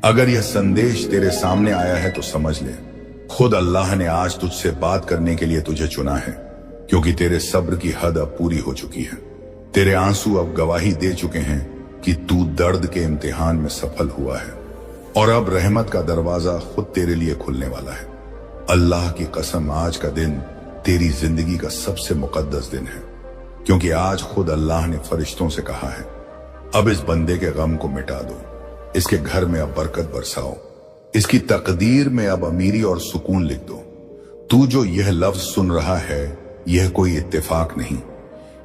अगर यह संदेश तेरे सामने आया है तो समझ ले, खुद अल्लाह ने आज तुझसे बात करने के लिए तुझे चुना है, क्योंकि तेरे सब्र की हद अब पूरी हो चुकी है। तेरे आंसू अब गवाही दे चुके हैं कि तू दर्द के इम्तिहान में सफल हुआ है, और अब रहमत का दरवाजा खुद तेरे लिए खुलने वाला है। अल्लाह की कसम, आज का दिन तेरी जिंदगी का सबसे मुकद्दस दिन है, क्योंकि आज खुद अल्लाह ने फरिश्तों से कहा है, अब इस बंदे के गम को मिटा दो, इसके घर में अब बरकत बरसाओ, इसकी तकदीर में अब अमीरी और सुकून लिख दो। तू जो यह लफ्ज सुन रहा है, यह कोई इत्तेफाक नहीं,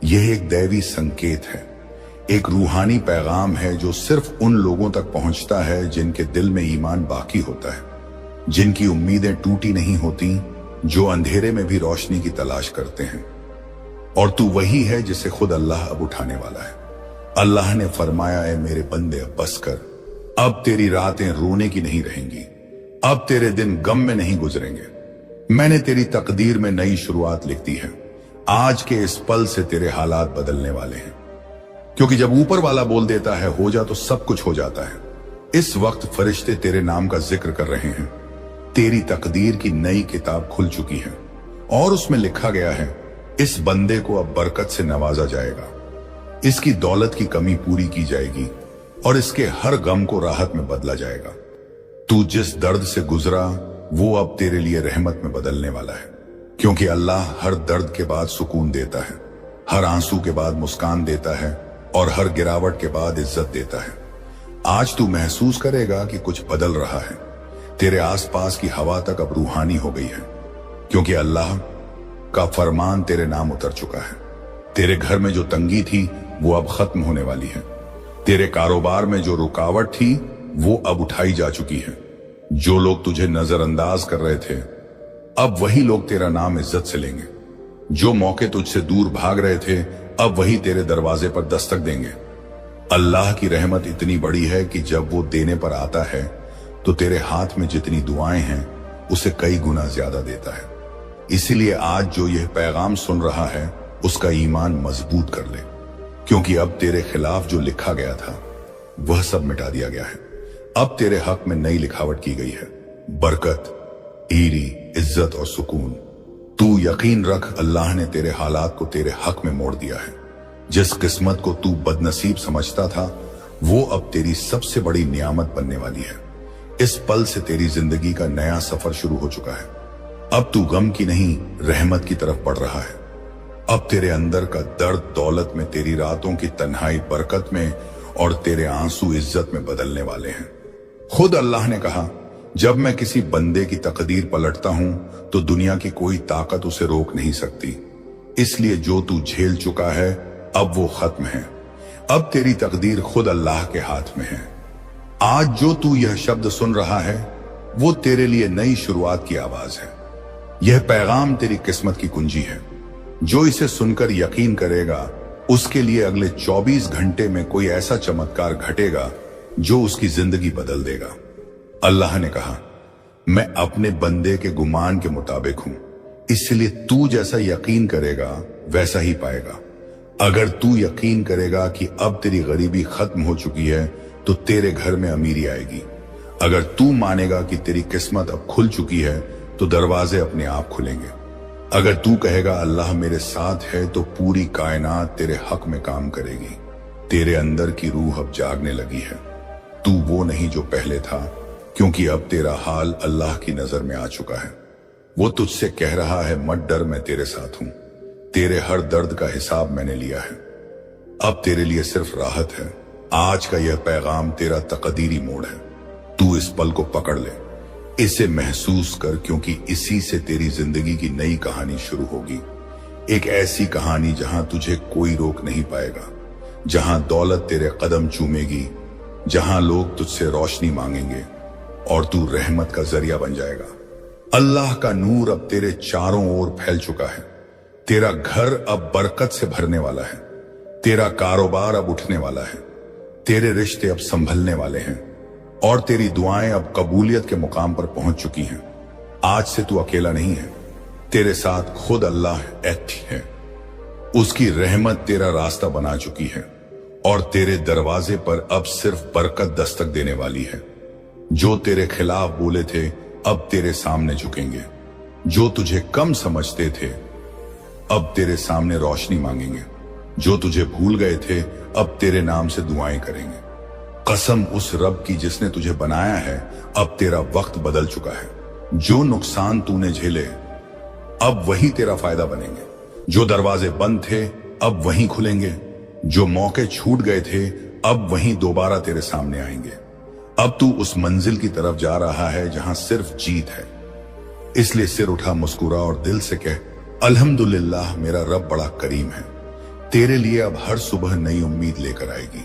यह एक दैवी संकेत है, एक रूहानी पैगाम है जो सिर्फ उन लोगों तक पहुंचता है जिनके दिल में ईमान बाकी होता है, जिनकी उम्मीदें टूटी नहीं होती, जो अंधेरे में भी रोशनी की तलाश करते हैं। और तू वही है जिसे खुद अल्लाह अब उठाने वाला है। अल्लाह ने फरमाया, है मेरे बंदे अब बस कर, अब तेरी रातें रोने की नहीं रहेंगी, अब तेरे दिन गम में नहीं गुजरेंगे। मैंने तेरी तकदीर में नई शुरुआत लिख दी है। आज के इस पल से तेरे हालात बदलने वाले हैं, क्योंकि जब ऊपर वाला बोल देता है हो जा तो सब कुछ हो जाता है। इस वक्त फरिश्ते तेरे नाम का जिक्र कर रहे हैं। तेरी तकदीर की नई किताब खुल चुकी है और उसमें लिखा गया है, इस बंदे को अब बरकत से नवाजा जाएगा, इसकी दौलत की कमी पूरी की जाएगी और इसके हर गम को राहत में बदला जाएगा। तू जिस दर्द से गुजरा वो अब तेरे लिए रहमत में बदलने वाला है, क्योंकि अल्लाह हर दर्द के बाद सुकून देता है, हर आंसू के बाद मुस्कान देता है और हर गिरावट के बाद इज्जत देता है। आज तू महसूस करेगा कि कुछ बदल रहा है। तेरे आसपास की हवा तक अब रूहानी हो गई है, क्योंकि अल्लाह का फरमान तेरे नाम उतर चुका है। तेरे घर में जो तंगी थी वो अब खत्म होने वाली है। तेरे कारोबार में जो रुकावट थी वो अब उठाई जा चुकी है। जो लोग तुझे नजरअंदाज कर रहे थे, अब वही लोग तेरा नाम इज्जत से लेंगे। जो मौके तुझसे दूर भाग रहे थे, अब वही तेरे दरवाजे पर दस्तक देंगे। अल्लाह की रहमत इतनी बड़ी है कि जब वो देने पर आता है तो तेरे हाथ में जितनी दुआएं हैं उसे कई गुना ज्यादा देता है। इसीलिए आज जो यह पैगाम सुन रहा है उसका ईमान मजबूत कर ले, क्योंकि अब तेरे खिलाफ जो लिखा गया था वह सब मिटा दिया गया है। अब तेरे हक में नई लिखावट की गई है, बरकत, हीरी, इज्जत और सुकून। तू यकीन रख, अल्लाह ने तेरे हालात को तेरे हक में मोड़ दिया है। जिस किस्मत को तू बदनसीब समझता था वो अब तेरी सबसे बड़ी नियामत बनने वाली है। इस पल से तेरी जिंदगी का नया सफर शुरू हो चुका है। अब तू गम की नहीं रहमत की तरफ बढ़ रहा है। अब तेरे अंदर का दर्द दौलत में, तेरी रातों की तन्हाई बरकत में और तेरे आंसू इज्जत में बदलने वाले हैं। खुद अल्लाह ने कहा, जब मैं किसी बंदे की तकदीर पलटता हूं तो दुनिया की कोई ताकत उसे रोक नहीं सकती। इसलिए जो तू झेल चुका है अब वो खत्म है। अब तेरी तकदीर खुद अल्लाह के हाथ में है। आज जो तू यह शब्द सुन रहा है वो तेरे लिए नई शुरुआत की आवाज है। यह पैगाम तेरी किस्मत की कुंजी है। जो इसे सुनकर यकीन करेगा उसके लिए अगले 24 घंटे में कोई ऐसा चमत्कार घटेगा जो उसकी जिंदगी बदल देगा। अल्लाह ने कहा, मैं अपने बंदे के गुमान के मुताबिक हूं, इसलिए तू जैसा यकीन करेगा वैसा ही पाएगा। अगर तू यकीन करेगा कि अब तेरी गरीबी खत्म हो चुकी है तो तेरे घर में अमीरी आएगी। अगर तू मानेगा कि तेरी किस्मत अब खुल चुकी है तो दरवाजे अपने आप खुलेंगे। अगर तू कहेगा अल्लाह मेरे साथ है तो पूरी कायनात तेरे हक में काम करेगी। तेरे अंदर की रूह अब जागने लगी है। तू वो नहीं जो पहले था, क्योंकि अब तेरा हाल अल्लाह की नजर में आ चुका है। वो तुझसे कह रहा है, मत डर, मैं तेरे साथ हूं। तेरे हर दर्द का हिसाब मैंने लिया है। अब तेरे लिए सिर्फ राहत है। आज का यह पैगाम तेरा तकदीरी मोड़ है। तू इस पल को पकड़ ले, इसे महसूस कर, क्योंकि इसी से तेरी जिंदगी की नई कहानी शुरू होगी। एक ऐसी कहानी जहां तुझे कोई रोक नहीं पाएगा, जहां दौलत तेरे कदम चूमेगी, जहां लोग तुझसे रोशनी मांगेंगे और तू रहमत का जरिया बन जाएगा। अल्लाह का नूर अब तेरे चारों ओर फैल चुका है। तेरा घर अब बरकत से भरने वाला है। तेरा कारोबार अब उठने वाला है। तेरे रिश्ते अब संभलने वाले हैं और तेरी दुआएं अब कबूलियत के मुकाम पर पहुंच चुकी हैं। आज से तू अकेला नहीं है, तेरे साथ खुद अल्लाह है। उसकी रहमत तेरा रास्ता बना चुकी है और तेरे दरवाजे पर अब सिर्फ बरकत दस्तक देने वाली है। जो तेरे खिलाफ बोले थे अब तेरे सामने झुकेंगे, जो तुझे कम समझते थे अब तेरे सामने रोशनी मांगेंगे, जो तुझे भूल गए थे अब तेरे नाम से दुआएं करेंगे। कसम उस रब की जिसने तुझे बनाया है, अब तेरा वक्त बदल चुका है। जो नुकसान तूने झेले अब वही तेरा फायदा बनेंगे, जो दरवाजे बंद थे अब वहीं खुलेंगे, जो मौके छूट गए थे अब वहीं दोबारा तेरे सामने आएंगे। अब तू उस मंजिल की तरफ जा रहा है जहां सिर्फ जीत है। इसलिए सिर उठा, मुस्कुरा और दिल से कह, अल्हम्दुलिल्लाह, मेरा रब बड़ा करीम है। तेरे लिए अब हर सुबह नई उम्मीद लेकर आएगी,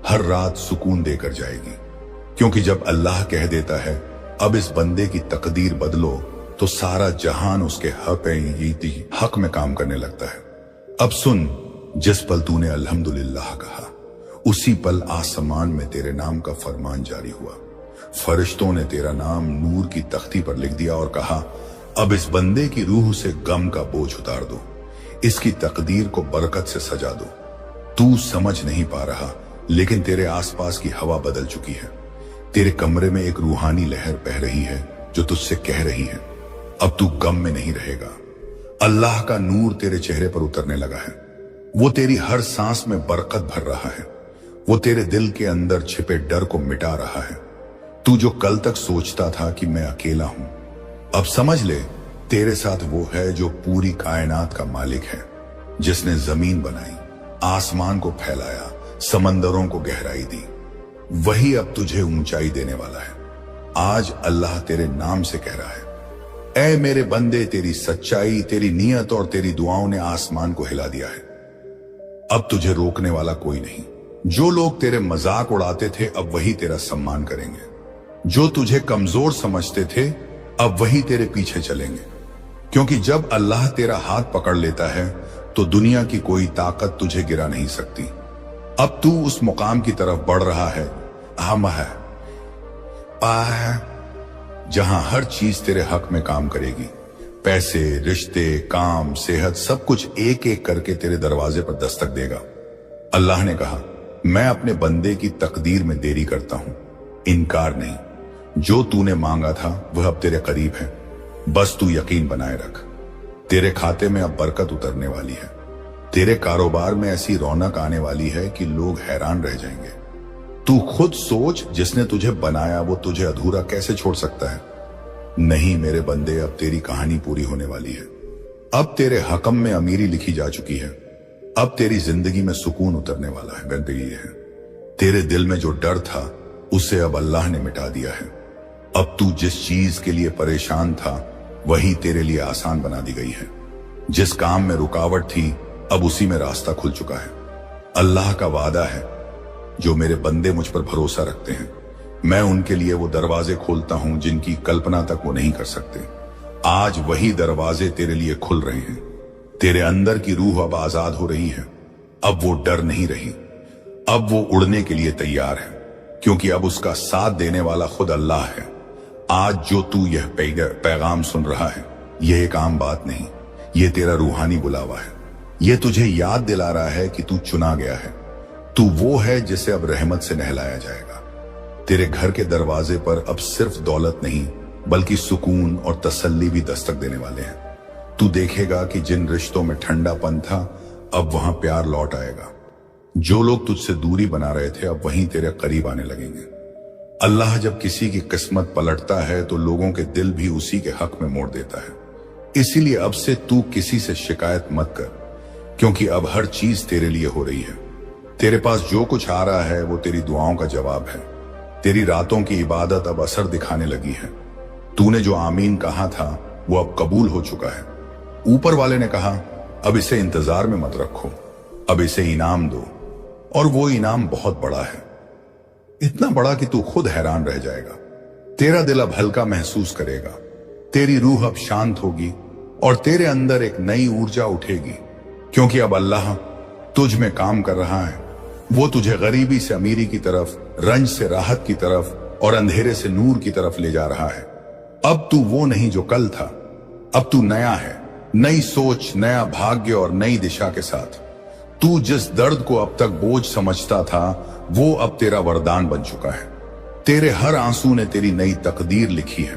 हर रात सुकून देकर जाएगी। क्योंकि जब अल्लाह कह देता है अब इस बंदे की तकदीर बदलो, तो सारा जहान उसके हक में काम करने लगता है। अब सुन, जिस पल तूने अल्हम्दुलिल्लाह कहा, उसी पल आसमान में तेरे नाम का फरमान जारी हुआ। फरिश्तों ने तेरा नाम नूर की तख्ती पर लिख दिया और कहा, अब इस बंदे की रूह से गम का बोझ उतार दो, इसकी तकदीर को बरकत से सजा दो। तू समझ नहीं पा रहा, लेकिन तेरे आसपास की हवा बदल चुकी है। तेरे कमरे में एक रूहानी लहर बह रही है जो तुझसे कह रही है, अब तू गम में नहीं रहेगा। अल्लाह का नूर तेरे चेहरे पर उतरने लगा है। वो तेरी हर सांस में बरकत भर रहा है। वो तेरे दिल के अंदर छिपे डर को मिटा रहा है। तू जो कल तक सोचता था कि मैं अकेला हूं, अब समझ ले तेरे साथ वो है जो पूरी कायनात का मालिक है, जिसने जमीन बनाई, आसमान को फैलाया, समंदरों को गहराई दी। वही अब तुझे ऊंचाई देने वाला है। आज अल्लाह तेरे नाम से कह रहा है, ऐ मेरे बंदे, तेरी सच्चाई, तेरी नियत और तेरी दुआओं ने आसमान को हिला दिया है। अब तुझे रोकने वाला कोई नहीं। जो लोग तेरे मजाक उड़ाते थे अब वही तेरा सम्मान करेंगे। जो तुझे कमजोर समझते थे अब वही तेरे पीछे चलेंगे। क्योंकि जब अल्लाह तेरा हाथ पकड़ लेता है तो दुनिया की कोई ताकत तुझे गिरा नहीं सकती। अब तू उस मुकाम की तरफ बढ़ रहा है, हम है जहां हर चीज तेरे हक में काम करेगी। पैसे, रिश्ते, काम, सेहत, सब कुछ एक एक करके तेरे दरवाजे पर दस्तक देगा। अल्लाह ने कहा, मैं अपने बंदे की तकदीर में देरी करता हूं, इनकार नहीं। जो तूने मांगा था वह अब तेरे करीब है, बस तू यकीन बनाए रख। तेरे खाते में अब बरकत उतरने वाली है। तेरे कारोबार में ऐसी रौनक आने वाली है कि लोग हैरान रह जाएंगे। तू खुद सोच, जिसने तुझे बनाया वो तुझे अधूरा कैसे छोड़ सकता है। नहीं मेरे बंदे, अब तेरी कहानी पूरी होने वाली है। अब तेरे हकम में अमीरी लिखी जा चुकी है। अब तेरी जिंदगी में सुकून उतरने वाला है। बंदगी है, तेरे दिल में जो डर था उसे अब अल्लाह ने मिटा दिया है। अब तू जिस चीज के लिए परेशान था वही तेरे लिए आसान बना दी गई है। जिस काम में रुकावट थी अब उसी में रास्ता खुल चुका है। अल्लाह का वादा है, जो मेरे बंदे मुझ पर भरोसा रखते हैं, मैं उनके लिए वो दरवाजे खोलता हूं जिनकी कल्पना तक वो नहीं कर सकते। आज वही दरवाजे तेरे लिए खुल रहे हैं। तेरे अंदर की रूह अब आजाद हो रही है। अब वो डर नहीं रही, अब वो उड़ने के लिए तैयार है, क्योंकि अब उसका साथ देने वाला खुद अल्लाह है। आज जो तू यह पैगाम सुन रहा है, यह एक आम बात नहीं, ये तेरा रूहानी बुलावा है। ये तुझे याद दिला रहा है कि तू चुना गया है। तू वो है जिसे अब रहमत से नहलाया जाएगा। तेरे घर के दरवाजे पर अब सिर्फ दौलत नहीं बल्कि सुकून और तसल्ली भी दस्तक देने वाले हैं। तू देखेगा कि जिन रिश्तों में ठंडापन था अब वहां प्यार लौट आएगा। जो लोग तुझसे दूरी बना रहे थे अब वहीं तेरे करीब आने लगेंगे। अल्लाह जब किसी की किस्मत पलटता है तो लोगों के दिल भी उसी के हक में मोड़ देता है। इसीलिए अब से तू किसी से शिकायत मत कर, क्योंकि अब हर चीज तेरे लिए हो रही है। तेरे पास जो कुछ आ रहा है वो तेरी दुआओं का जवाब है। तेरी रातों की इबादत अब असर दिखाने लगी है। तूने जो आमीन कहा था वो अब कबूल हो चुका है। ऊपर वाले ने कहा, अब इसे इंतजार में मत रखो, अब इसे इनाम दो, और वो इनाम बहुत बड़ा है, इतना बड़ा कि तू खुद हैरान रह जाएगा। तेरा दिल अब हल्का महसूस करेगा, तेरी रूह अब शांत होगी और तेरे अंदर एक नई ऊर्जा उठेगी, क्योंकि अब अल्लाह तुझ में काम कर रहा है। वो तुझे गरीबी से अमीरी की तरफ, रंज से राहत की तरफ और अंधेरे से नूर की तरफ ले जा रहा है। अब तू वो नहीं जो कल था, अब तू नया है, नई सोच, नया भाग्य और नई दिशा के साथ। तू जिस दर्द को अब तक बोझ समझता था वो अब तेरा वरदान बन चुका है। तेरे हर आंसू ने तेरी नई तकदीर लिखी है।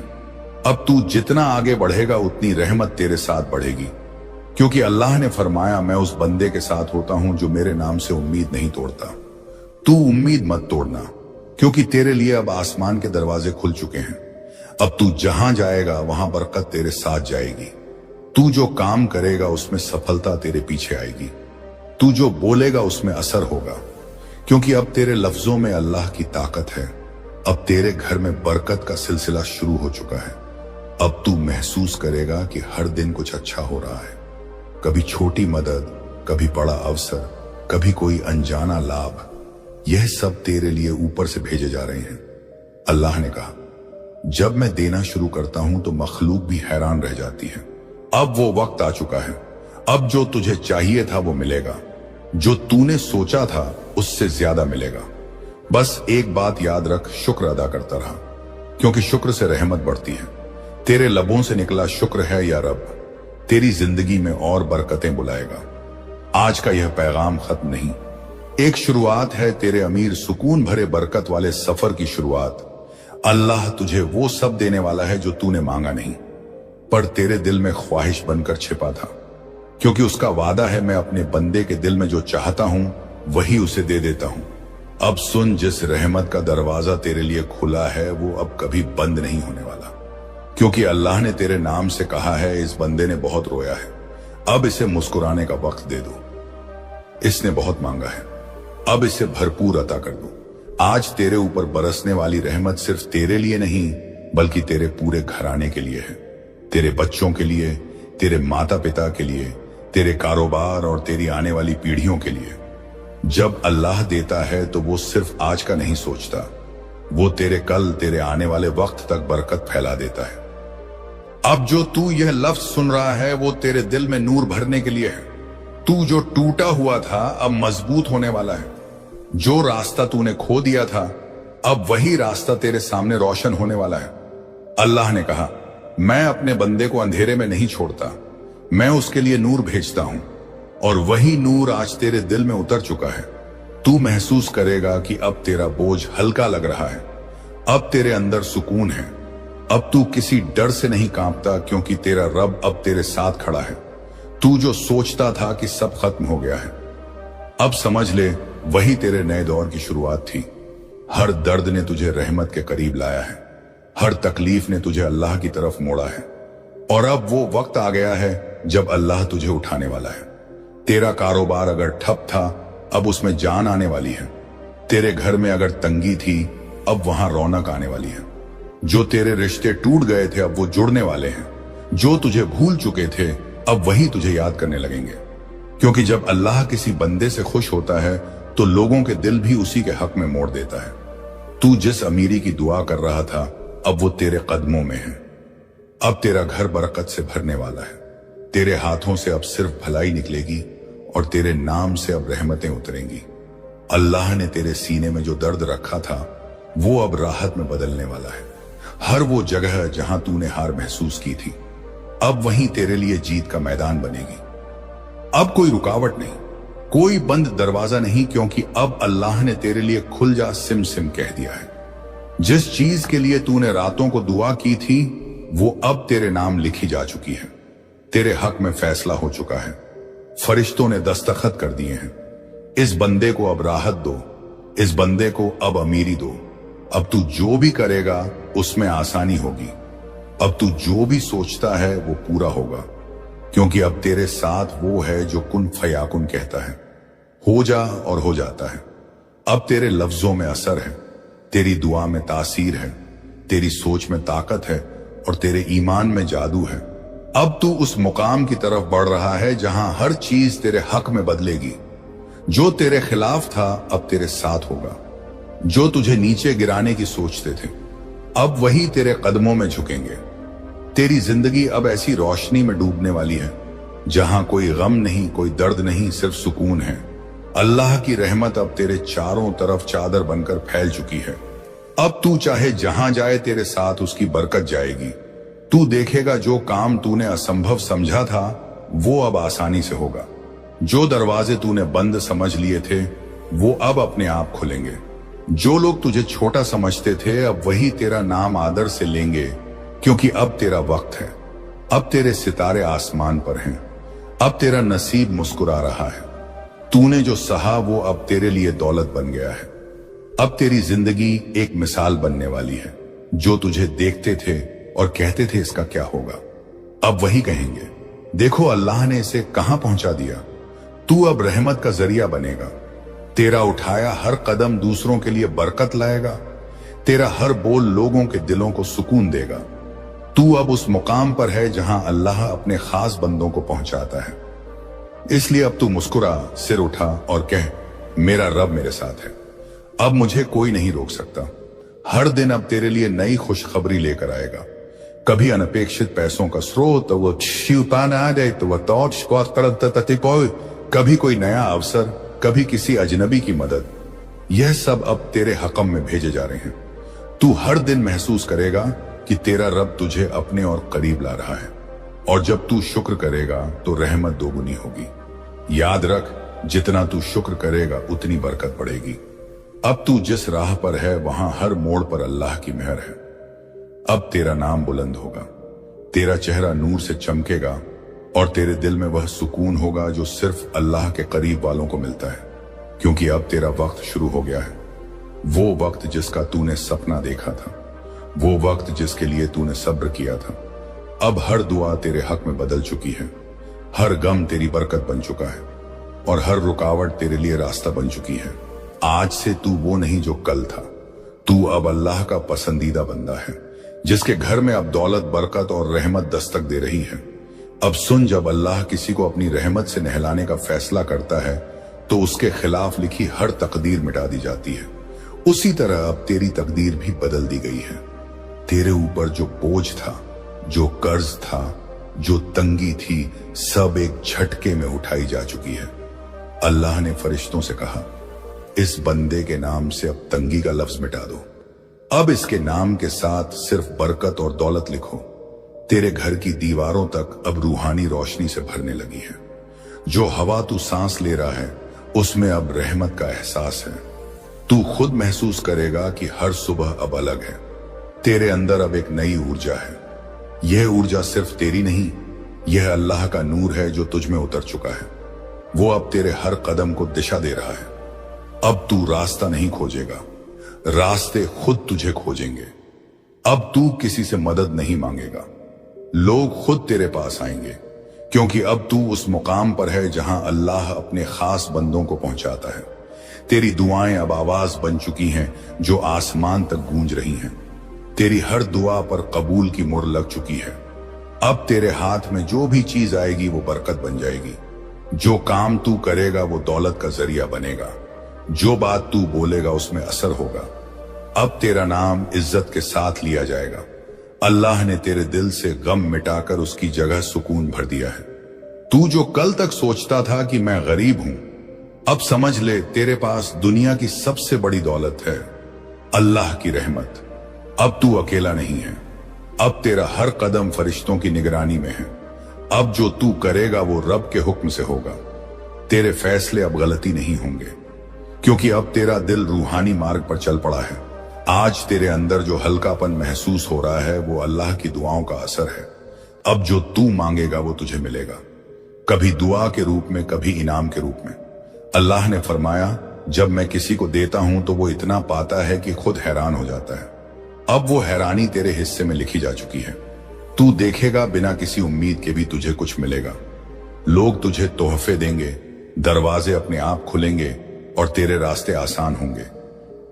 अब तू जितना आगे बढ़ेगा उतनी रहमत तेरे साथ बढ़ेगी, क्योंकि अल्लाह ने फरमाया, मैं उस बंदे के साथ होता हूं जो मेरे नाम से उम्मीद नहीं तोड़ता। तू उम्मीद मत तोड़ना, क्योंकि तेरे लिए अब आसमान के दरवाजे खुल चुके हैं। अब तू जहां जाएगा वहां बरकत तेरे साथ जाएगी। तू जो काम करेगा उसमें सफलता तेरे पीछे आएगी। तू जो बोलेगा उसमें असर होगा, क्योंकि अब तेरे लफ्जों में अल्लाह की ताकत है। अब तेरे घर में बरकत का सिलसिला शुरू हो चुका है। अब तू महसूस करेगा कि हर दिन कुछ अच्छा हो रहा है। कभी छोटी मदद, कभी बड़ा अवसर, कभी कोई अनजाना लाभ, यह सब तेरे लिए ऊपर से भेजे जा रहे हैं। अल्लाह ने कहा, जब मैं देना शुरू करता हूं तो मखलूक भी हैरान रह जाती है। अब वो वक्त आ चुका है। अब जो तुझे चाहिए था वो मिलेगा। जो तूने सोचा था उससे ज्यादा मिलेगा। बस एक बात याद रख, शुक्र अदा करता रहा, क्योंकि शुक्र से रहमत बढ़ती है। तेरे लबों से निकला शुक्र है या रब तेरी जिंदगी में और बरकतें बुलाएगा। आज का यह पैगाम खत्म नहीं, एक शुरुआत है तेरे अमीर सुकून भरे बरकत वाले सफर की शुरुआत। अल्लाह तुझे वो सब देने वाला है जो तूने मांगा नहीं, पर तेरे दिल में ख्वाहिश बनकर छिपा था, क्योंकि उसका वादा है, मैं अपने बंदे के दिल में जो चाहता हूं वही उसे दे देता हूं। अब सुन, जिस रहमत का दरवाजा तेरे लिए खुला है वो अब कभी बंद नहीं होने वाला, क्योंकि अल्लाह ने तेरे नाम से कहा है, इस बंदे ने बहुत रोया है, अब इसे मुस्कुराने का वक्त दे दो। इसने बहुत मांगा है, अब इसे भरपूर अता कर दो। आज तेरे ऊपर बरसने वाली रहमत सिर्फ तेरे लिए नहीं, बल्कि तेरे पूरे घराने के लिए है। तेरे बच्चों के लिए, तेरे माता पिता के लिए, तेरे कारोबार और तेरी आने वाली पीढ़ियों के लिए। जब अल्लाह देता है तो वो सिर्फ आज का नहीं सोचता, वो तेरे कल, तेरे आने वाले वक्त तक बरकत फैला देता है। अब जो तू यह लफ्ज सुन रहा है वो तेरे दिल में नूर भरने के लिए है। तू जो टूटा हुआ था अब मजबूत होने वाला है। जो रास्ता तूने खो दिया था अब वही रास्ता तेरे सामने रोशन होने वाला है। अल्लाह ने कहा, मैं अपने बंदे को अंधेरे में नहीं छोड़ता, मैं उसके लिए नूर भेजता हूं, और वही नूर आज तेरे दिल में उतर चुका है। तू महसूस करेगा कि अब तेरा बोझ हल्का लग रहा है, अब तेरे अंदर सुकून है, अब तू किसी डर से नहीं कांपता, क्योंकि तेरा रब अब तेरे साथ खड़ा है। तू जो सोचता था कि सब खत्म हो गया है, अब समझ ले वही तेरे नए दौर की शुरुआत थी। हर दर्द ने तुझे रहमत के करीब लाया है, हर तकलीफ ने तुझे अल्लाह की तरफ मोड़ा है, और अब वो वक्त आ गया है जब अल्लाह तुझे उठाने वाला है। तेरा कारोबार अगर ठप था अब उसमें जान आने वाली है। तेरे घर में अगर तंगी थी अब वहां रौनक आने वाली है। जो तेरे रिश्ते टूट गए थे अब वो जुड़ने वाले हैं। जो तुझे भूल चुके थे अब वही तुझे याद करने लगेंगे, क्योंकि जब अल्लाह किसी बंदे से खुश होता है तो लोगों के दिल भी उसी के हक में मोड़ देता है। तू जिस अमीरी की दुआ कर रहा था अब वो तेरे कदमों में है। अब तेरा घर बरकत से भरने वाला है। तेरे हाथों से अब सिर्फ भलाई निकलेगी और तेरे नाम से अब रहमतें उतरेंगी। अल्लाह ने तेरे सीने में जो दर्द रखा था वो अब राहत में बदलने वाला है। हर वो जगह जहां तूने हार महसूस की थी अब वहीं तेरे लिए जीत का मैदान बनेगी। अब कोई रुकावट नहीं, कोई बंद दरवाजा नहीं, क्योंकि अब अल्लाह ने तेरे लिए खुल जा सिम सिम कह दिया है। जिस चीज के लिए तूने रातों को दुआ की थी वो अब तेरे नाम लिखी जा चुकी है। तेरे हक में फैसला हो चुका है। फरिश्तों ने दस्तखत कर दिए हैं। इस बंदे को अब राहत दो, इस बंदे को अब अमीरी दो। अब तू जो भी करेगा उसमें आसानी होगी। अब तू जो भी सोचता है वो पूरा होगा, क्योंकि अब तेरे साथ वो है जो कुन फयाकुन कहता है, हो जा और हो जाता है। अब तेरे लफ्जों में असर है, तेरी दुआ में तासीर है, तेरी सोच में ताकत है और तेरे ईमान में जादू है। अब तू उस मुकाम की तरफ बढ़ रहा है जहां हर चीज तेरे हक में बदलेगी। जो तेरे खिलाफ था अब तेरे साथ होगा। जो तुझे नीचे गिराने की सोचते थे अब वही तेरे कदमों में झुकेंगे। तेरी जिंदगी अब ऐसी रोशनी में डूबने वाली है जहां कोई गम नहीं, कोई दर्द नहीं, सिर्फ सुकून है। अल्लाह की रहमत अब तेरे चारों तरफ चादर बनकर फैल चुकी है। अब तू चाहे जहां जाए तेरे साथ उसकी बरकत जाएगी। तू देखेगा जो काम तूने असंभव समझा था वो अब आसानी से होगा। जो दरवाजे तूने बंद समझ लिए थे वो अब अपने आप खुलेंगे। जो लोग तुझे छोटा समझते थे अब वही तेरा नाम आदर से लेंगे, क्योंकि अब तेरा वक्त है। अब तेरे सितारे आसमान पर हैं। अब तेरा नसीब मुस्कुरा रहा है। तूने जो सहा वो अब तेरे लिए दौलत बन गया है। अब तेरी जिंदगी एक मिसाल बनने वाली है। जो तुझे देखते थे और कहते थे इसका क्या होगा, अब वही कहेंगे, देखो अल्लाह ने इसे कहां पहुंचा दिया। तू अब रहमत का जरिया बनेगा। तेरा उठाया हर कदम दूसरों के लिए बरकत लाएगा। तेरा हर बोल लोगों के दिलों को सुकून देगा। तू अब उस मुकाम पर है जहां अल्लाह अपने खास बंदों को पहुंचाता है। इसलिए अब तू मुस्कुरा, सिर उठा और कह, मेरा रब मेरे साथ है। अब मुझे कोई नहीं रोक सकता। हर दिन अब तेरे लिए नई खुशखबरी लेकर आएगा। कभी अनपेक्षित पैसों का स्रोत, कभी कोई नया अवसर, कभी किसी अजनबी की मदद। यह सब अब तेरे हकम में भेजे जा रहे हैं। तू हर दिन महसूस करेगा कि तेरा रब तुझे अपने और करीब ला रहा है। और जब तू शुक्र करेगा तो रहमत दोगुनी होगी। याद रख, जितना तू शुक्र करेगा उतनी बरकत बढ़ेगी। अब तू जिस राह पर है वहां हर मोड़ पर अल्लाह की मेहर है। अब तेरा नाम बुलंद होगा, तेरा चेहरा नूर से चमकेगा और तेरे दिल में वह सुकून होगा जो सिर्फ अल्लाह के करीब वालों को मिलता है। क्योंकि अब तेरा वक्त शुरू हो गया है। वो वक्त जिसका तूने सपना देखा था, वो वक्त जिसके लिए तूने सब्र किया था। अब हर दुआ तेरे हक में बदल चुकी है। हर गम तेरी बरकत बन चुका है और हर रुकावट तेरे लिए रास्ता बन चुकी है। आज से तू वो नहीं जो कल था। तू अब अल्लाह का पसंदीदा बंदा है, जिसके घर में अब दौलत, बरकत और रहमत दस्तक दे रही है। अब सुन, जब अल्लाह किसी को अपनी रहमत से नहलाने का फैसला करता है तो उसके खिलाफ लिखी हर तकदीर मिटा दी जाती है। उसी तरह अब तेरी तकदीर भी बदल दी गई है। तेरे ऊपर जो बोझ था, जो कर्ज था, जो तंगी थी, सब एक झटके में उठाई जा चुकी है। अल्लाह ने फरिश्तों से कहा, इस बंदे के नाम से अब तंगी का लफ्ज मिटा दो। अब इसके नाम के साथ सिर्फ बरकत और दौलत लिखो। तेरे घर की दीवारों तक अब रूहानी रोशनी से भरने लगी है। जो हवा तू सांस ले रहा है उसमें अब रहमत का एहसास है। तू खुद महसूस करेगा कि हर सुबह अब अलग है। तेरे अंदर अब एक नई ऊर्जा है। यह ऊर्जा सिर्फ तेरी नहीं, यह अल्लाह का नूर है जो तुझ में उतर चुका है। वो अब तेरे हर कदम को दिशा दे रहा है। अब तू रास्ता नहीं खोजेगा, रास्ते खुद तुझे खोजेंगे। अब तू किसी से मदद नहीं मांगेगा, लोग खुद तेरे पास आएंगे। क्योंकि अब तू उस मुकाम पर है जहां अल्लाह अपने खास बंदों को पहुंचाता है। तेरी दुआएं अब आवाज बन चुकी हैं जो आसमान तक गूंज रही हैं। तेरी हर दुआ पर कबूल की मुहर लग चुकी है। अब तेरे हाथ में जो भी चीज आएगी वो बरकत बन जाएगी। जो काम तू करेगा वो दौलत का जरिया बनेगा। जो बात तू बोलेगा उसमें असर होगा। अब तेरा नाम इज्जत के साथ लिया जाएगा। अल्लाह ने तेरे दिल से गम मिटाकर उसकी जगह सुकून भर दिया है। तू जो कल तक सोचता था कि मैं गरीब हूं, अब समझ ले तेरे पास दुनिया की सबसे बड़ी दौलत है, अल्लाह की रहमत। अब तू अकेला नहीं है। अब तेरा हर कदम फरिश्तों की निगरानी में है। अब जो तू करेगा वो रब के हुक्म से होगा। तेरे फैसले अब गलती नहीं होंगे, क्योंकि अब तेरा दिल रूहानी मार्ग पर चल पड़ा है। आज तेरे अंदर जो हल्कापन महसूस हो रहा है वो अल्लाह की दुआओं का असर है। अब जो तू मांगेगा वो तुझे मिलेगा, कभी दुआ के रूप में, कभी इनाम के रूप में। अल्लाह ने फरमाया, जब मैं किसी को देता हूं तो वो इतना पाता है कि खुद हैरान हो जाता है। अब वो हैरानी तेरे हिस्से में लिखी जा चुकी है। तू देखेगा बिना किसी उम्मीद के भी तुझे कुछ मिलेगा। लोग तुझे तोहफे देंगे, दरवाजे अपने आप खुलेंगे और तेरे रास्ते आसान होंगे।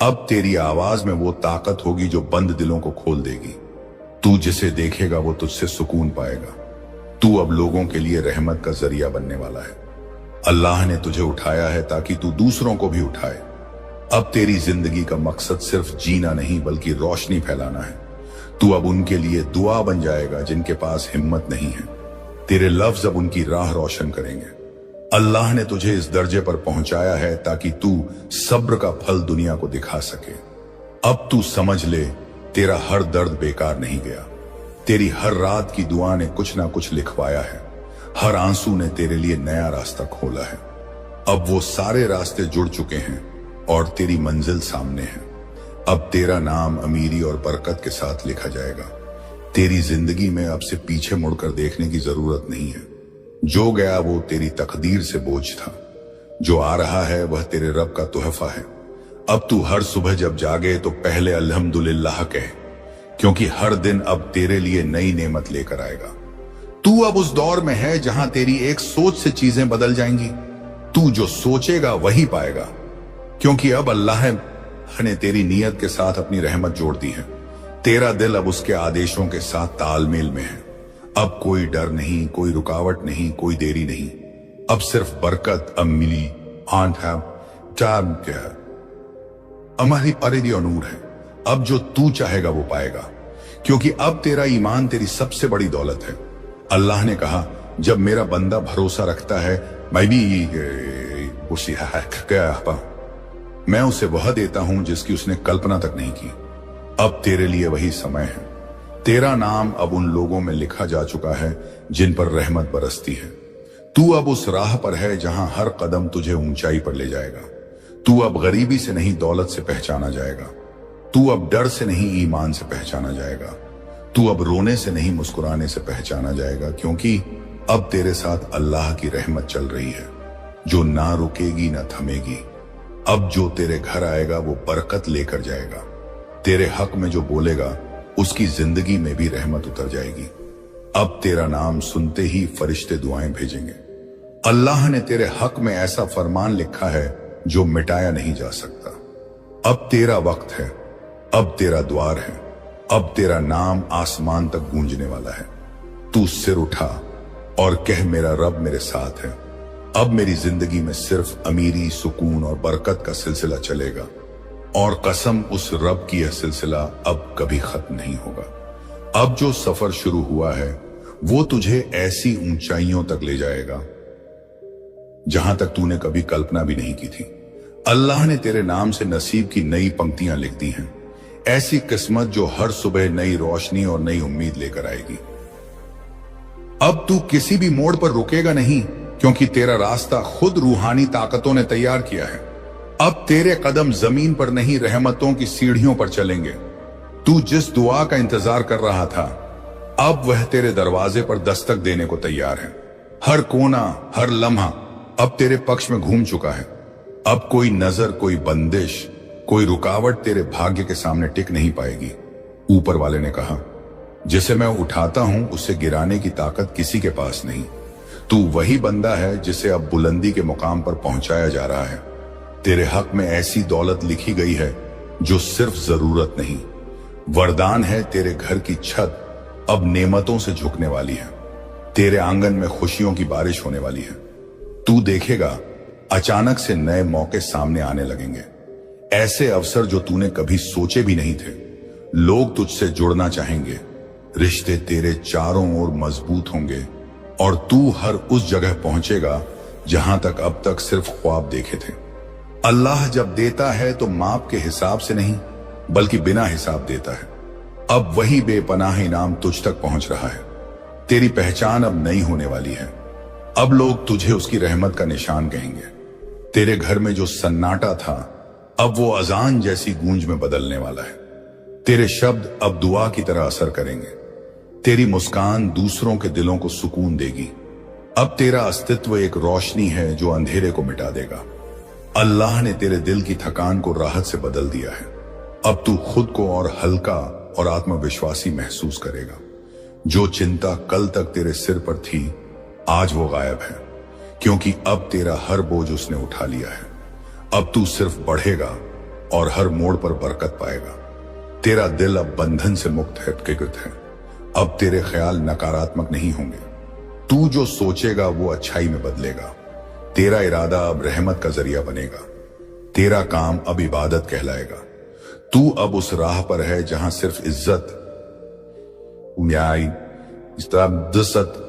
अब तेरी आवाज में वो ताकत होगी जो बंद दिलों को खोल देगी। तू जिसे देखेगा वो तुझसे सुकून पाएगा। तू अब लोगों के लिए रहमत का जरिया बनने वाला है। अल्लाह ने तुझे उठाया है ताकि तू दूसरों को भी उठाए। अब तेरी जिंदगी का मकसद सिर्फ जीना नहीं बल्कि रोशनी फैलाना है। तू अब उनके लिए दुआ बन जाएगा जिनके पास हिम्मत नहीं है। तेरे लफ्ज अब उनकी राह रोशन करेंगे। अल्लाह ने तुझे इस दर्जे पर पहुंचाया है ताकि तू सब्र का फल दुनिया को दिखा सके। अब तू समझ ले, तेरा हर दर्द बेकार नहीं गया। तेरी हर रात की दुआ ने कुछ ना कुछ लिखवाया है। हर आंसू ने तेरे लिए नया रास्ता खोला है। अब वो सारे रास्ते जुड़ चुके हैं और तेरी मंजिल सामने है। अब तेरा नाम अमीरी और बरकत के साथ लिखा जाएगा। तेरी जिंदगी में अब से पीछे मुड़कर देखने की जरूरत नहीं है। जो गया वो तेरी तकदीर से बोझ था, जो आ रहा है वह तेरे रब का तोहफा है। अब तू हर सुबह जब जागे तो पहले अल्हम्दुलिल्लाह कहे, क्योंकि हर दिन अब तेरे लिए नई नेमत लेकर आएगा। तू अब उस दौर में है जहां तेरी एक सोच से चीजें बदल जाएंगी। तू जो सोचेगा वही पाएगा, क्योंकि अब अल्लाह ने तेरी नीयत के साथ अपनी रहमत जोड़ दी है। तेरा दिल अब उसके आदेशों के साथ तालमेल में है। अब कोई डर नहीं, कोई रुकावट नहीं, कोई देरी नहीं। अब सिर्फ बरकत अब मिली हमारी परिधि और नूर है। अब जो तू चाहेगा वो पाएगा, क्योंकि अब तेरा ईमान तेरी सबसे बड़ी दौलत है। अल्लाह ने कहा, जब मेरा बंदा भरोसा रखता है मैं उसे वह देता हूं जिसकी उसने कल्पना तक नहीं की। अब तेरे लिए वही समय है। तेरा नाम अब उन लोगों में लिखा जा चुका है जिन पर रहमत बरसती है। तू अब उस राह पर है जहां हर कदम तुझे ऊंचाई पर ले जाएगा। तू अब गरीबी से नहीं दौलत से पहचाना जाएगा। तू अब डर से नहीं ईमान से पहचाना जाएगा। तू अब रोने से नहीं मुस्कुराने से पहचाना जाएगा, क्योंकि अब तेरे साथ अल्लाह की रहमत चल रही है जो ना रुकेगी ना थमेगी। अब जो तेरे घर आएगा वो बरकत लेकर जाएगा। तेरे हक में जो बोलेगा उसकी जिंदगी में भी रहमत उतर जाएगी। अब तेरा नाम सुनते ही फरिश्ते दुआएं भेजेंगे। अल्लाह ने तेरे हक में ऐसा फरमान लिखा है जो मिटाया नहीं जा सकता। अब तेरा वक्त है, अब तेरा द्वार है, अब तेरा नाम आसमान तक गूंजने वाला है। तू सिर उठा और कह, मेरा रब मेरे साथ है। अब मेरी जिंदगी में सिर्फ अमीरी, सुकून और बरकत का सिलसिला चलेगा, और कसम उस रब की यह सिलसिला अब कभी खत्म नहीं होगा। अब जो सफर शुरू हुआ है वो तुझे ऐसी ऊंचाइयों तक ले जाएगा जहां तक तूने कभी कल्पना भी नहीं की थी। अल्लाह ने तेरे नाम से नसीब की नई पंक्तियां लिख दी हैं, ऐसी किस्मत जो हर सुबह नई रोशनी और नई उम्मीद लेकर आएगी। अब तू किसी भी मोड़ पर रुकेगा नहीं, क्योंकि तेरा रास्ता खुद रूहानी ताकतों ने तैयार किया है। अब तेरे कदम जमीन पर नहीं रहमतों की सीढ़ियों पर चलेंगे। तू जिस दुआ का इंतजार कर रहा था अब वह तेरे दरवाजे पर दस्तक देने को तैयार है। हर कोना, हर लम्हा अब तेरे पक्ष में घूम चुका है। अब कोई नजर, कोई बंदिश, कोई रुकावट तेरे भाग्य के सामने टिक नहीं पाएगी। ऊपर वाले ने कहा, जिसे मैं उठाता हूं उसे गिराने की ताकत किसी के पास नहीं। तू वही बंदा है जिसे अब बुलंदी के मुकाम पर पहुंचाया जा रहा है। तेरे हक में ऐसी दौलत लिखी गई है जो सिर्फ जरूरत नहीं, वरदान है। तेरे घर की छत अब नेमतों से झुकने वाली है। तेरे आंगन में खुशियों की बारिश होने वाली है। तू देखेगा अचानक से नए मौके सामने आने लगेंगे, ऐसे अवसर जो तूने कभी सोचे भी नहीं थे। लोग तुझसे जुड़ना चाहेंगे, रिश्ते तेरे चारों ओर मजबूत होंगे, और तू हर उस जगह पहुंचेगा जहां तक अब तक सिर्फ ख्वाब देखे थे। अल्लाह जब देता है तो माप के हिसाब से नहीं बल्कि बिना हिसाब देता है। अब वही बेपनाह इनाम तुझ तक पहुंच रहा है। तेरी पहचान अब नई होने वाली है। अब लोग तुझे उसकी रहमत का निशान कहेंगे। तेरे घर में जो सन्नाटा था अब वो अजान जैसी गूंज में बदलने वाला है। तेरे शब्द अब दुआ की तरह असर करेंगे। तेरी मुस्कान दूसरों के दिलों को सुकून देगी। अब तेरा अस्तित्व एक रोशनी है जो अंधेरे को मिटा देगा। अल्लाह ने तेरे दिल की थकान को राहत से बदल दिया है। अब तू खुद को और हल्का और आत्मविश्वासी महसूस करेगा। जो चिंता कल तक तेरे सिर पर थी आज वो गायब है, क्योंकि अब तेरा हर बोझ उसने उठा लिया है। अब तू सिर्फ बढ़ेगा और हर मोड़ पर बरकत पाएगा। तेरा दिल अब बंधन से मुक्त है। अब तेरे ख्याल नकारात्मक नहीं होंगे। तू जो सोचेगा वो अच्छाई में बदलेगा। तेरा इरादा अब रहमत का जरिया बनेगा। तेरा काम अब इबादत कहलाएगा। तू अब उस राह पर है जहां सिर्फ इज्जत,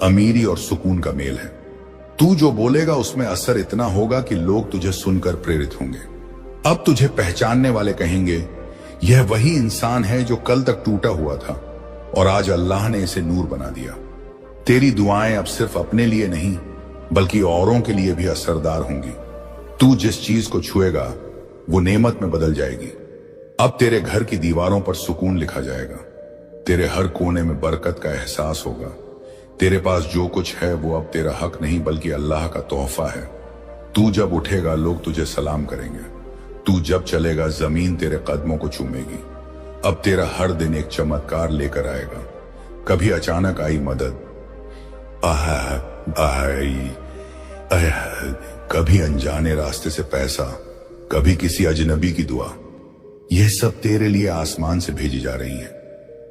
अमीरी और सुकून का मेल है। तू जो बोलेगा उसमें असर इतना होगा कि लोग तुझे सुनकर प्रेरित होंगे। अब तुझे पहचानने वाले कहेंगे, यह वही इंसान है जो कल तक टूटा हुआ था और आज अल्लाह ने इसे नूर बना दिया। तेरी दुआएं अब सिर्फ अपने लिए नहीं बल्कि औरों के लिए भी असरदार होंगी। तू जिस चीज को छुएगा वो नेमत में बदल जाएगी। अब तेरे घर की दीवारों पर सुकून लिखा जाएगा। तेरे हर कोने में बरकत का एहसास होगा। तेरे पास जो कुछ है वो अब तेरा हक नहीं बल्कि अल्लाह का तोहफा है। तू जब उठेगा लोग तुझे सलाम करेंगे। तू जब चलेगा जमीन तेरे कदमों को चूमेगी। अब तेरा हर दिन एक चमत्कार लेकर आएगा। कभी अचानक आई मदद, कभी अनजाने रास्ते से पैसा, कभी किसी अजनबी की दुआ। यह सब तेरे लिए आसमान से भेजी जा रही है।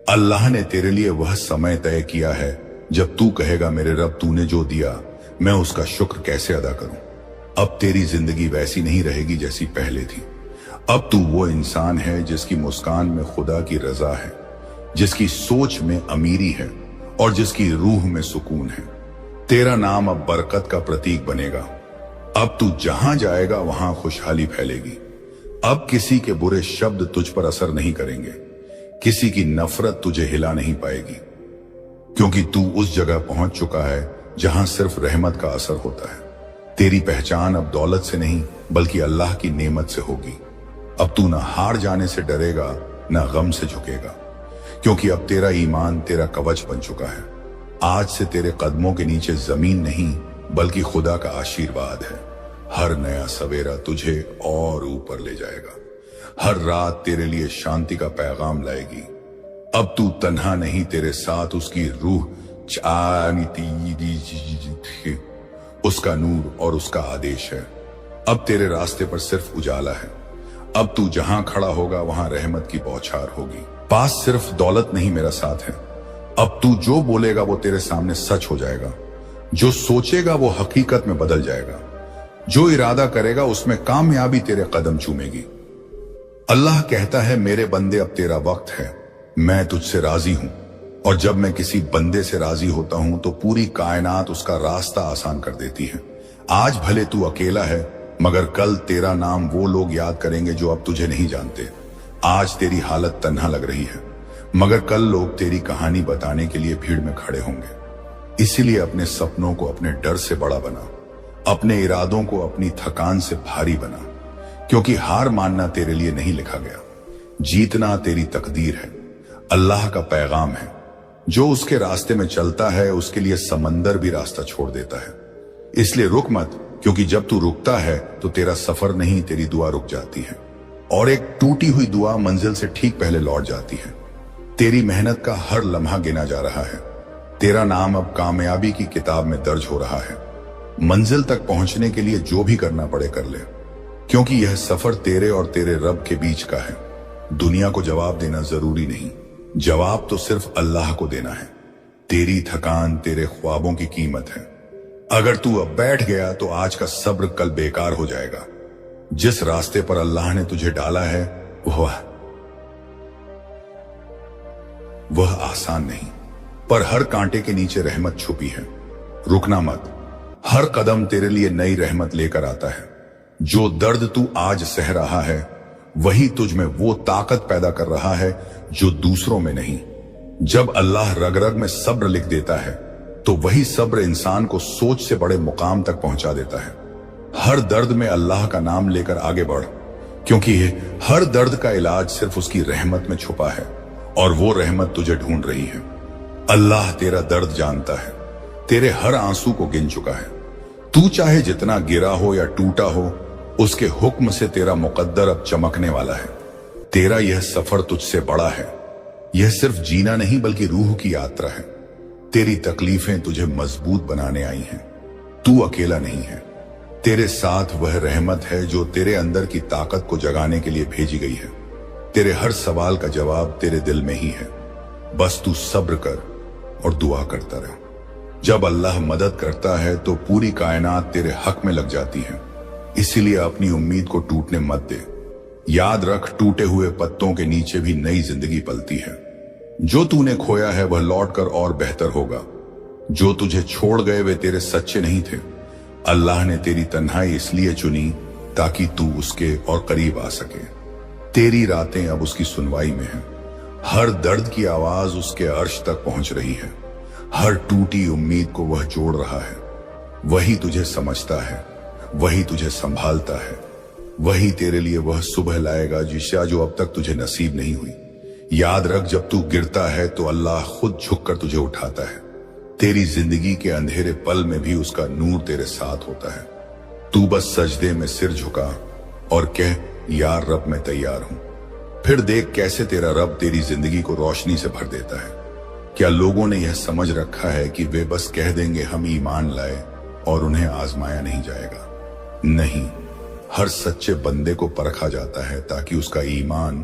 अल्लाह ने तेरे लिए वह समय तय किया है जब तू कहेगा मेरे रब तूने जो दिया मैं उसका शुक्र कैसे अदा करूं। अब तेरी जिंदगी वैसी नहीं रहेगी जैसी पहले थी। अब तू वो इंसान है जिसकी मुस्कान में खुदा की रजा है, जिसकी सोच में अमीरी है और जिसकी रूह में सुकून है। तेरा नाम अब बरकत का प्रतीक बनेगा। अब तू जहां जाएगा वहां खुशहाली फैलेगी। अब किसी के बुरे शब्द तुझ पर असर नहीं करेंगे। किसी की नफरत तुझे हिला नहीं पाएगी, क्योंकि तू उस जगह पहुंच चुका है जहां सिर्फ रहमत का असर होता है। तेरी पहचान अब दौलत से नहीं बल्कि अल्लाह की नेमत से होगी। अब तू ना हार जाने से डरेगा ना गम से झुकेगा, क्योंकि अब तेरा ईमान तेरा कवच बन चुका है। आज से तेरे कदमों के नीचे जमीन नहीं बल्कि खुदा का आशीर्वाद है। हर नया सवेरा तुझे और ऊपर ले जाएगा। हर रात तेरे लिए शांति का पैगाम लाएगी। अब तू तन्हा नहीं, तेरे साथ उसकी रूह, उसका नूर और उसका आदेश है। अब तेरे रास्ते पर सिर्फ उजाला है। अब तू जहां खड़ा होगा वहां रहमत की बौछार होगी। पास सिर्फ दौलत नहीं मेरा साथ है। अब तू जो बोलेगा वो तेरे सामने सच हो जाएगा। जो सोचेगा वो हकीकत में बदल जाएगा। जो इरादा करेगा उसमें कामयाबी तेरे कदम चूमेगी। अल्लाह कहता है मेरे बंदे अब तेरा वक्त है, मैं तुझसे राजी हूं। और जब मैं किसी बंदे से राजी होता हूं तो पूरी कायनात उसका रास्ता आसान कर देती है। आज भले तू अकेला है मगर कल तेरा नाम वो लोग याद करेंगे जो अब तुझे नहीं जानते। आज तेरी हालत तन्हा लग रही है मगर कल लोग तेरी कहानी बताने के लिए भीड़ में खड़े होंगे। इसीलिए अपने सपनों को अपने डर से बड़ा बना, अपने इरादों को अपनी थकान से भारी बना, क्योंकि हार मानना तेरे लिए नहीं लिखा गया, जीतना तेरी तकदीर है। अल्लाह का पैगाम है, जो उसके रास्ते में चलता है उसके लिए समंदर भी रास्ता छोड़ देता है। इसलिए रुक मत, क्योंकि जब तू रुकता है तो तेरा सफर नहीं तेरी दुआ रुक जाती है, और एक टूटी हुई दुआ मंजिल से ठीक पहले लौट जाती है। तेरी मेहनत का हर लम्हा गिना जा रहा है। तेरा नाम अब कामयाबी की किताब में दर्ज हो रहा है। मंजिल तक पहुंचने के लिए जो भी करना पड़े कर ले, क्योंकि यह सफर तेरे और तेरे रब के बीच का है। दुनिया को जवाब देना जरूरी नहीं, जवाब तो सिर्फ अल्लाह को देना है। तेरी थकान तेरे ख्वाबों की कीमत है। अगर तू अब बैठ गया तो आज का सब्र कल बेकार हो जाएगा। जिस रास्ते पर अल्लाह ने तुझे डाला है वह आसान नहीं, पर हर कांटे के नीचे रहमत छुपी है। रुकना मत, हर कदम तेरे लिए नई रहमत लेकर आता है। जो दर्द तू आज सह रहा है वही तुझ में वो ताकत पैदा कर रहा है जो दूसरों में नहीं। जब अल्लाह रग रग में सब्र लिख देता है तो वही सब्र इंसान को सोच से बड़े मुकाम तक पहुंचा देता है। हर दर्द में अल्लाह का नाम लेकर आगे बढ़, क्योंकि हर दर्द का इलाज सिर्फ उसकी रहमत में छुपा है, और वो रहमत तुझे ढूंढ रही है। अल्लाह तेरा दर्द जानता है, तेरे हर आंसू को गिन चुका है। तू चाहे जितना गिरा हो या टूटा हो, उसके हुक्म से तेरा मुकद्दर अब चमकने वाला है। तेरा यह सफर तुझसे बड़ा है। यह सिर्फ जीना नहीं बल्कि रूह की यात्रा है। तेरी तकलीफें तुझे मजबूत बनाने आई हैं। तू अकेला नहीं है, तेरे साथ वह रहमत है जो तेरे अंदर की ताकत को जगाने के लिए भेजी गई है। तेरे हर सवाल का जवाब तेरे दिल में ही है। बस तू सब्र कर और दुआ करता रह। जब अल्लाह मदद करता है तो पूरी कायनात तेरे हक में लग जाती है। इसीलिए अपनी उम्मीद को टूटने मत दे। याद रख, टूटे हुए पत्तों के नीचे भी नई जिंदगी पलती है। जो तूने खोया है वह लौट कर और बेहतर होगा। जो तुझे छोड़ गए वे तेरे सच्चे नहीं थे। अल्लाह ने तेरी तन्हाई इसलिए चुनी ताकि तू उसके और करीब आ सके। तेरी रातें अब उसकी सुनवाई में हैं। हर दर्द की आवाज उसके अर्श तक पहुंच रही है। हर टूटी उम्मीद को वह जोड़ रहा है। वही तुझे समझता है, वही तुझे संभालता है, वही तेरे लिए वह सुबह लाएगा जिसे जो अब तक तुझे नसीब नहीं हुई। याद रख, जब तू गिरता है तो अल्लाह खुद झुककर तुझे उठाता है। तेरी जिंदगी के अंधेरे पल में भी उसका नूर तेरे साथ होता है। तू बस सजदे में सिर झुका और कह, यार रब मैं तैयार हूं। फिर देख कैसे तेरा रब तेरी जिंदगी को रोशनी से भर देता है। क्या लोगों ने यह समझ रखा है कि वे बस कह देंगे हम ईमान लाए और उन्हें आजमाया नहीं जाएगा? नहीं, हर सच्चे बंदे को परखा जाता है ताकि उसका ईमान,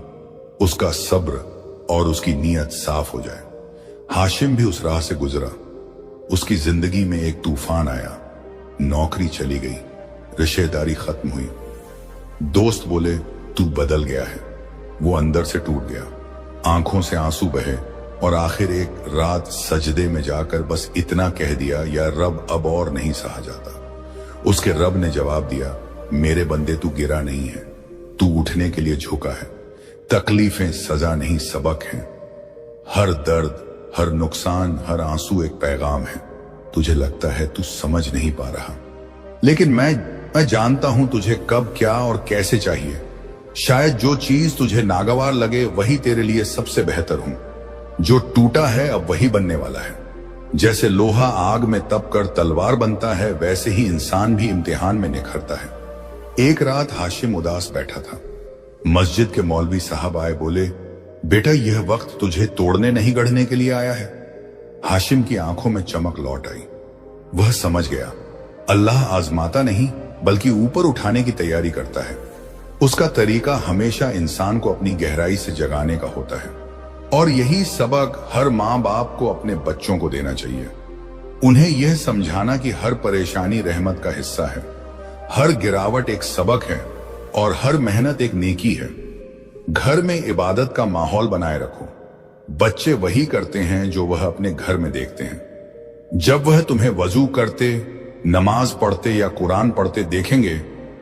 उसका सब्र और उसकी नीयत साफ हो जाए। हाशिम भी उस राह से गुजरा। उसकी जिंदगी में एक तूफान आया, नौकरी चली गई, रिश्तेदारी खत्म हुई, दोस्त बोले तू बदल गया है। वो अंदर से टूट गया, आंखों से आंसू बहे और आखिर एक रात सजदे में जाकर बस इतना कह दिया, या रब अब और नहीं सहा जाता। उसके रब ने जवाब दिया, मेरे बंदे तू गिरा नहीं है, तू उठने के लिए झुका है। तकलीफें सजा नहीं सबक हैं। हर दर्द, हर नुकसान, हर आंसू एक पैगाम है। तुझे लगता है तू समझ नहीं पा रहा, लेकिन मैं जानता हूं तुझे कब, क्या और कैसे चाहिए। शायद जो चीज तुझे नागवार लगे वही तेरे लिए सबसे बेहतर हो। जो टूटा है अब वही बनने वाला है। जैसे लोहा आग में तप कर तलवार बनता है, वैसे ही इंसान भी इम्तिहान में निखरता है। एक रात हाशिम उदास बैठा था। मस्जिद के मौलवी साहब आए, बोले, बेटा यह वक्त तुझे तोड़ने नहीं गढ़ने के लिए आया है। हाशिम की आंखों में चमक लौट आई। वह समझ गया, अल्लाह आजमाता नहीं बल्कि ऊपर उठाने की तैयारी करता है। उसका तरीका हमेशा इंसान को अपनी गहराई से जगाने का होता है, और यही सबक हर माँ बाप को अपने बच्चों को देना चाहिए। उन्हें यह समझाना कि हर परेशानी रहमत का हिस्सा है, हर गिरावट एक सबक है और हर मेहनत एक नेकी है। घर में इबादत का माहौल बनाए रखो। बच्चे वही करते हैं जो वह अपने घर में देखते हैं। जब वह तुम्हें वजू करते, नमाज पढ़ते या कुरान पढ़ते देखेंगे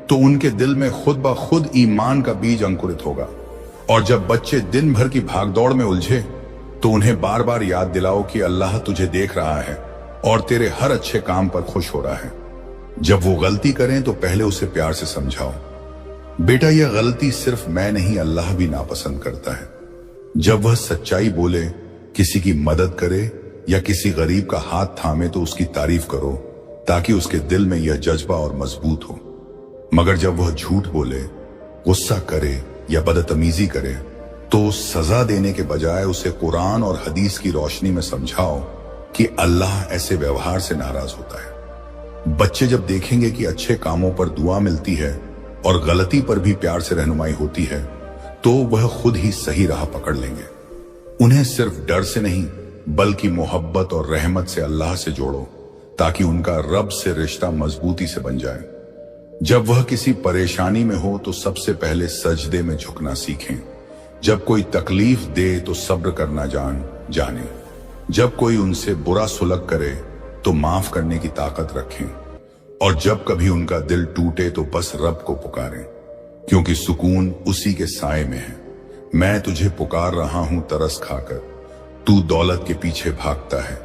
तो उनके दिल में खुद ब खुद ईमान का बीज अंकुरित होगा। और जब बच्चे दिन भर की भागदौड़ में उलझे तो उन्हें बार बार याद दिलाओ कि अल्लाह तुझे देख रहा है और तेरे हर अच्छे काम पर खुश हो रहा है। जब वो गलती करें तो पहले उसे प्यार से समझाओ, बेटा यह गलती सिर्फ मैं नहीं अल्लाह भी नापसंद करता है। जब वह सच्चाई बोले, किसी की मदद करे या किसी गरीब का हाथ थामे तो उसकी तारीफ करो, ताकि उसके दिल में यह जज्बा और मजबूत हो। मगर जब वह झूठ बोले, गुस्सा करे या बदतमीजी करे तो सजा देने के बजाय उसे कुरान और हदीस की रोशनी में समझाओ कि अल्लाह ऐसे व्यवहार से नाराज होता है। बच्चे जब देखेंगे कि अच्छे कामों पर दुआ मिलती है और गलती पर भी प्यार से रहनुमाई होती है तो वह खुद ही सही राह पकड़ लेंगे। उन्हें सिर्फ डर से नहीं बल्कि मोहब्बत और रहमत से अल्लाह से जोड़ो, ताकि उनका रब से रिश्ता मजबूती से बन जाए। जब वह किसी परेशानी में हो तो सबसे पहले सजदे में झुकना सीखें। जब कोई तकलीफ दे तो सब्र करना जाने। जब कोई उनसे बुरा सुलग करे तो माफ करने की ताकत रखें। और जब कभी उनका दिल टूटे तो बस रब को पुकारें, क्योंकि सुकून उसी के साए में है। मैं तुझे पुकार रहा हूं तरस खाकर, तू दौलत के पीछे भागता है,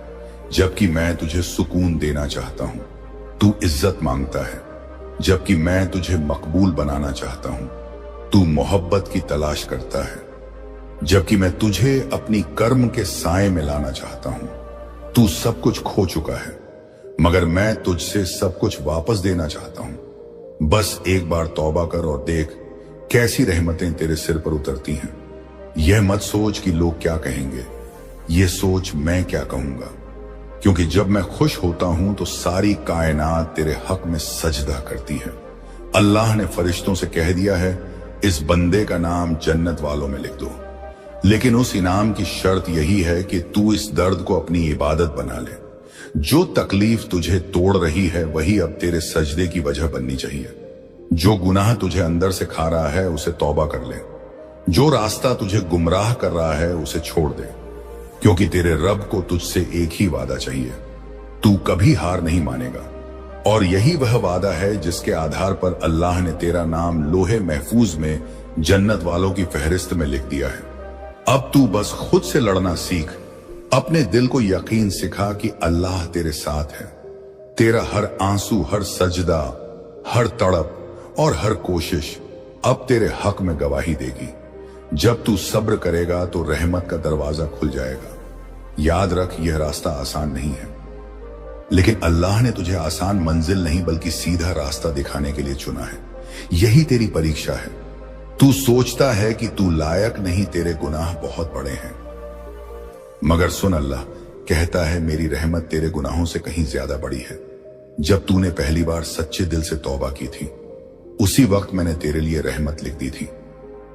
जबकि मैं तुझे सुकून देना चाहता हूं। तू इज्जत मांगता है, जबकि मैं तुझे मकबूल बनाना चाहता हूं। तू मोहब्बत की तलाश करता है, जबकि मैं तुझे अपनी कर्म के साए में लाना चाहता हूं। तू सब कुछ खो चुका है, मगर मैं तुझसे सब कुछ वापस देना चाहता हूं। बस एक बार तौबा कर और देख कैसी रहमतें तेरे सिर पर उतरती हैं। यह मत सोच कि लोग क्या कहेंगे, यह सोच मैं क्या कहूंगा, क्योंकि जब मैं खुश होता हूं तो सारी कायनात तेरे हक में सजदा करती है। अल्लाह ने फरिश्तों से कह दिया है, इस बंदे का नाम जन्नत वालों में लिख दो, लेकिन उस इनाम की शर्त यही है कि तू इस दर्द को अपनी इबादत बना ले। जो तकलीफ तुझे तोड़ रही है वही अब तेरे सजदे की वजह बननी चाहिए। जो गुनाह तुझे अंदर से खा रहा है उसे तौबा कर ले। जो रास्ता तुझे गुमराह कर रहा है उसे छोड़ दे, क्योंकि तेरे रब को तुझसे एक ही वादा चाहिए, तू कभी हार नहीं मानेगा। और यही वह वादा है जिसके आधार पर अल्लाह ने तेरा नाम लोहे महफूज में जन्नत वालों की फहरिस्त में लिख दिया है। अब तू बस खुद से लड़ना सीख। अपने दिल को यकीन सिखा कि अल्लाह तेरे साथ है। तेरा हर आंसू, हर सजदा, हर तड़प और हर कोशिश अब तेरे हक में गवाही देगी। जब तू सब्र करेगा तो रहमत का दरवाजा खुल जाएगा। याद रख, यह रास्ता आसान नहीं है, लेकिन अल्लाह ने तुझे आसान मंजिल नहीं बल्कि सीधा रास्ता दिखाने के लिए चुना है। यही तेरी परीक्षा है। तू सोचता है कि तू लायक नहीं, तेरे गुनाह बहुत बड़े हैं, मगर सुन, अल्लाह कहता है मेरी रहमत तेरे गुनाहों से कहीं ज्यादा बड़ी है। जब तूने पहली बार सच्चे दिल से तौबा की थी, उसी वक्त मैंने तेरे लिए रहमत लिख दी थी।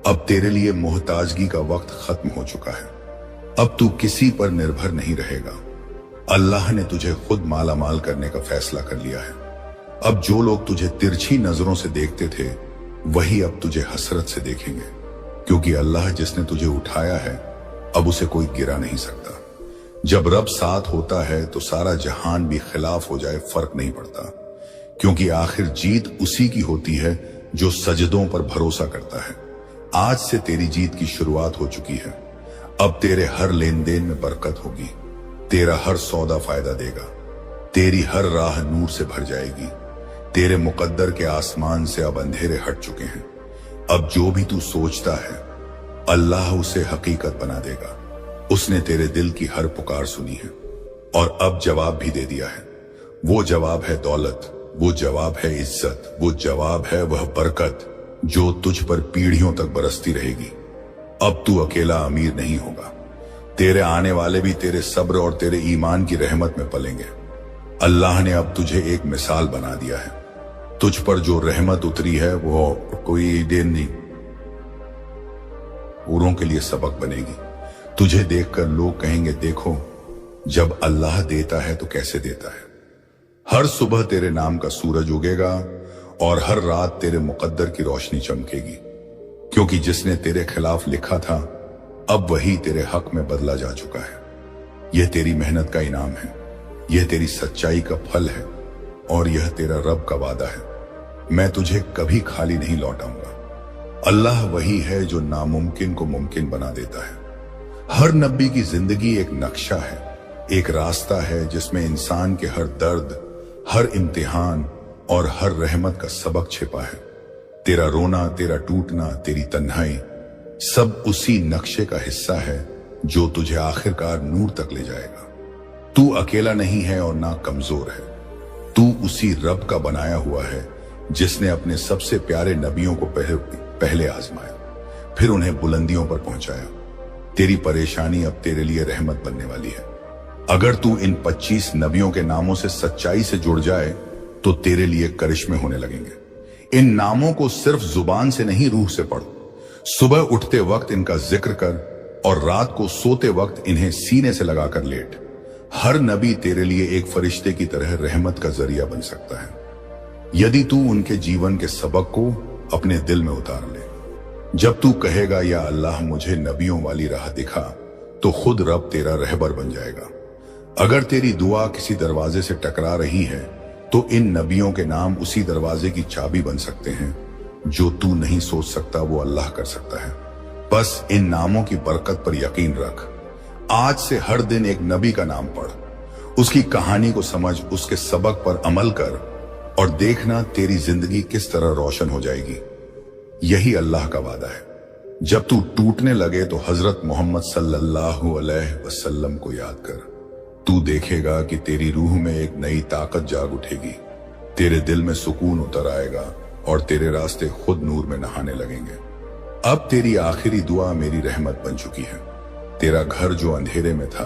अब तेरे लिए मोहताजगी का वक्त खत्म हो चुका है। अब तू किसी पर निर्भर नहीं रहेगा। अल्लाह ने तुझे खुद माला माल करने का फैसला कर लिया है। अब जो लोग तुझे तिरछी नजरों से देखते थे, वही अब तुझे हसरत से देखेंगे, क्योंकि अल्लाह जिसने तुझे उठाया है, अब उसे कोई गिरा नहीं सकता। जब रब साथ होता है तो सारा जहान भी खिलाफ हो जाए फर्क नहीं पड़ता, क्योंकि आखिर जीत उसी की होती है जो सजदों पर भरोसा करता है। आज से तेरी जीत की शुरुआत हो चुकी है। अब तेरे हर लेन देन में बरकत होगी, तेरा हर सौदा फायदा देगा, तेरी हर राह नूर से भर जाएगी। तेरे मुकद्दर के आसमान से अब अंधेरे हट चुके हैं। अब जो भी तू सोचता है, अल्लाह उसे हकीकत बना देगा। उसने तेरे दिल की हर पुकार सुनी है और अब जवाब भी दे दिया है। वो जवाब है दौलत, वो जवाब है इज्जत, वो जवाब है वह बरकत जो तुझ पर पीढ़ियों तक बरसती रहेगी। अब तू अकेला अमीर नहीं होगा, तेरे आने वाले भी तेरे सब्र और तेरे ईमान की रहमत में पलेंगे। अल्लाह ने अब तुझे एक मिसाल बना दिया है। तुझ पर जो रहमत उतरी है वो कोई देन नहीं, औरों के लिए सबक बनेगी। तुझे देखकर लोग कहेंगे, देखो जब अल्लाह देता है तो कैसे देता है। हर सुबह तेरे नाम का सूरज उगेगा और हर रात तेरे मुकद्दर की रोशनी चमकेगी, क्योंकि जिसने तेरे खिलाफ लिखा था, अब वही तेरे हक में बदला जा चुका है। यह तेरी मेहनत का इनाम है, यह तेरी सच्चाई का फल है और यह तेरा रब का वादा है। मैं तुझे कभी खाली नहीं लौटाऊंगा। अल्लाह वही है जो नामुमकिन को मुमकिन बना देता है। हर नबी की जिंदगी एक नक्शा है, एक रास्ता है जिसमें इंसान के हर दर्द, हर इम्तिहान और हर रहमत का सबक छिपा है। तेरा रोना, तेरा टूटना, तेरी तन्हाई सब उसी नक्शे का हिस्सा है जो तुझे आखिरकार नूर तक ले जाएगा। तू अकेला नहीं है और ना कमजोर है। तू उसी रब का बनाया हुआ है जिसने अपने सबसे प्यारे नबियों को पहले आजमाया, फिर उन्हें बुलंदियों पर पहुंचाया। तेरी परेशानी अब तेरे लिए रहमत बनने वाली है। अगर तू इन 25 नबियों के नामों से सच्चाई से जुड़ जाए तो तेरे लिए करिश्मे होने लगेंगे। इन नामों को सिर्फ जुबान से नहीं, रूह से पढ़ो। सुबह उठते वक्त इनका जिक्र कर और रात को सोते वक्त इन्हें सीने से लगाकर लेट। हर नबी तेरे लिए एक फरिश्ते की तरह रहमत का जरिया बन सकता है, यदि तू उनके जीवन के सबक को अपने दिल में उतार ले। जब तू कहेगा, या अल्लाह मुझे नबियों वाली राह दिखा, तो खुद रब तेरा रहबर बन जाएगा। अगर तेरी दुआ किसी दरवाजे से टकरा रही है, तो इन नबियों के नाम उसी दरवाजे की चाबी बन सकते हैं। जो तू नहीं सोच सकता वो अल्लाह कर सकता है। बस इन नामों की बरकत पर यकीन रख। आज से हर दिन एक नबी का नाम पढ़, उसकी कहानी को समझ, उसके सबक पर अमल कर और देखना तेरी जिंदगी किस तरह रोशन हो जाएगी। यही अल्लाह का वादा है। जब तू टूटने लगे तो हजरत मोहम्मद सल्लल्लाहु अलैहि वसल्लम को याद कर। तू देखेगा कि तेरी रूह में एक नई ताकत जाग उठेगी, तेरे दिल में सुकून उतर आएगा और तेरे रास्ते खुद नूर में नहाने लगेंगे। अब तेरी आखिरी दुआ मेरी रहमत बन चुकी है। तेरा घर जो अंधेरे में था,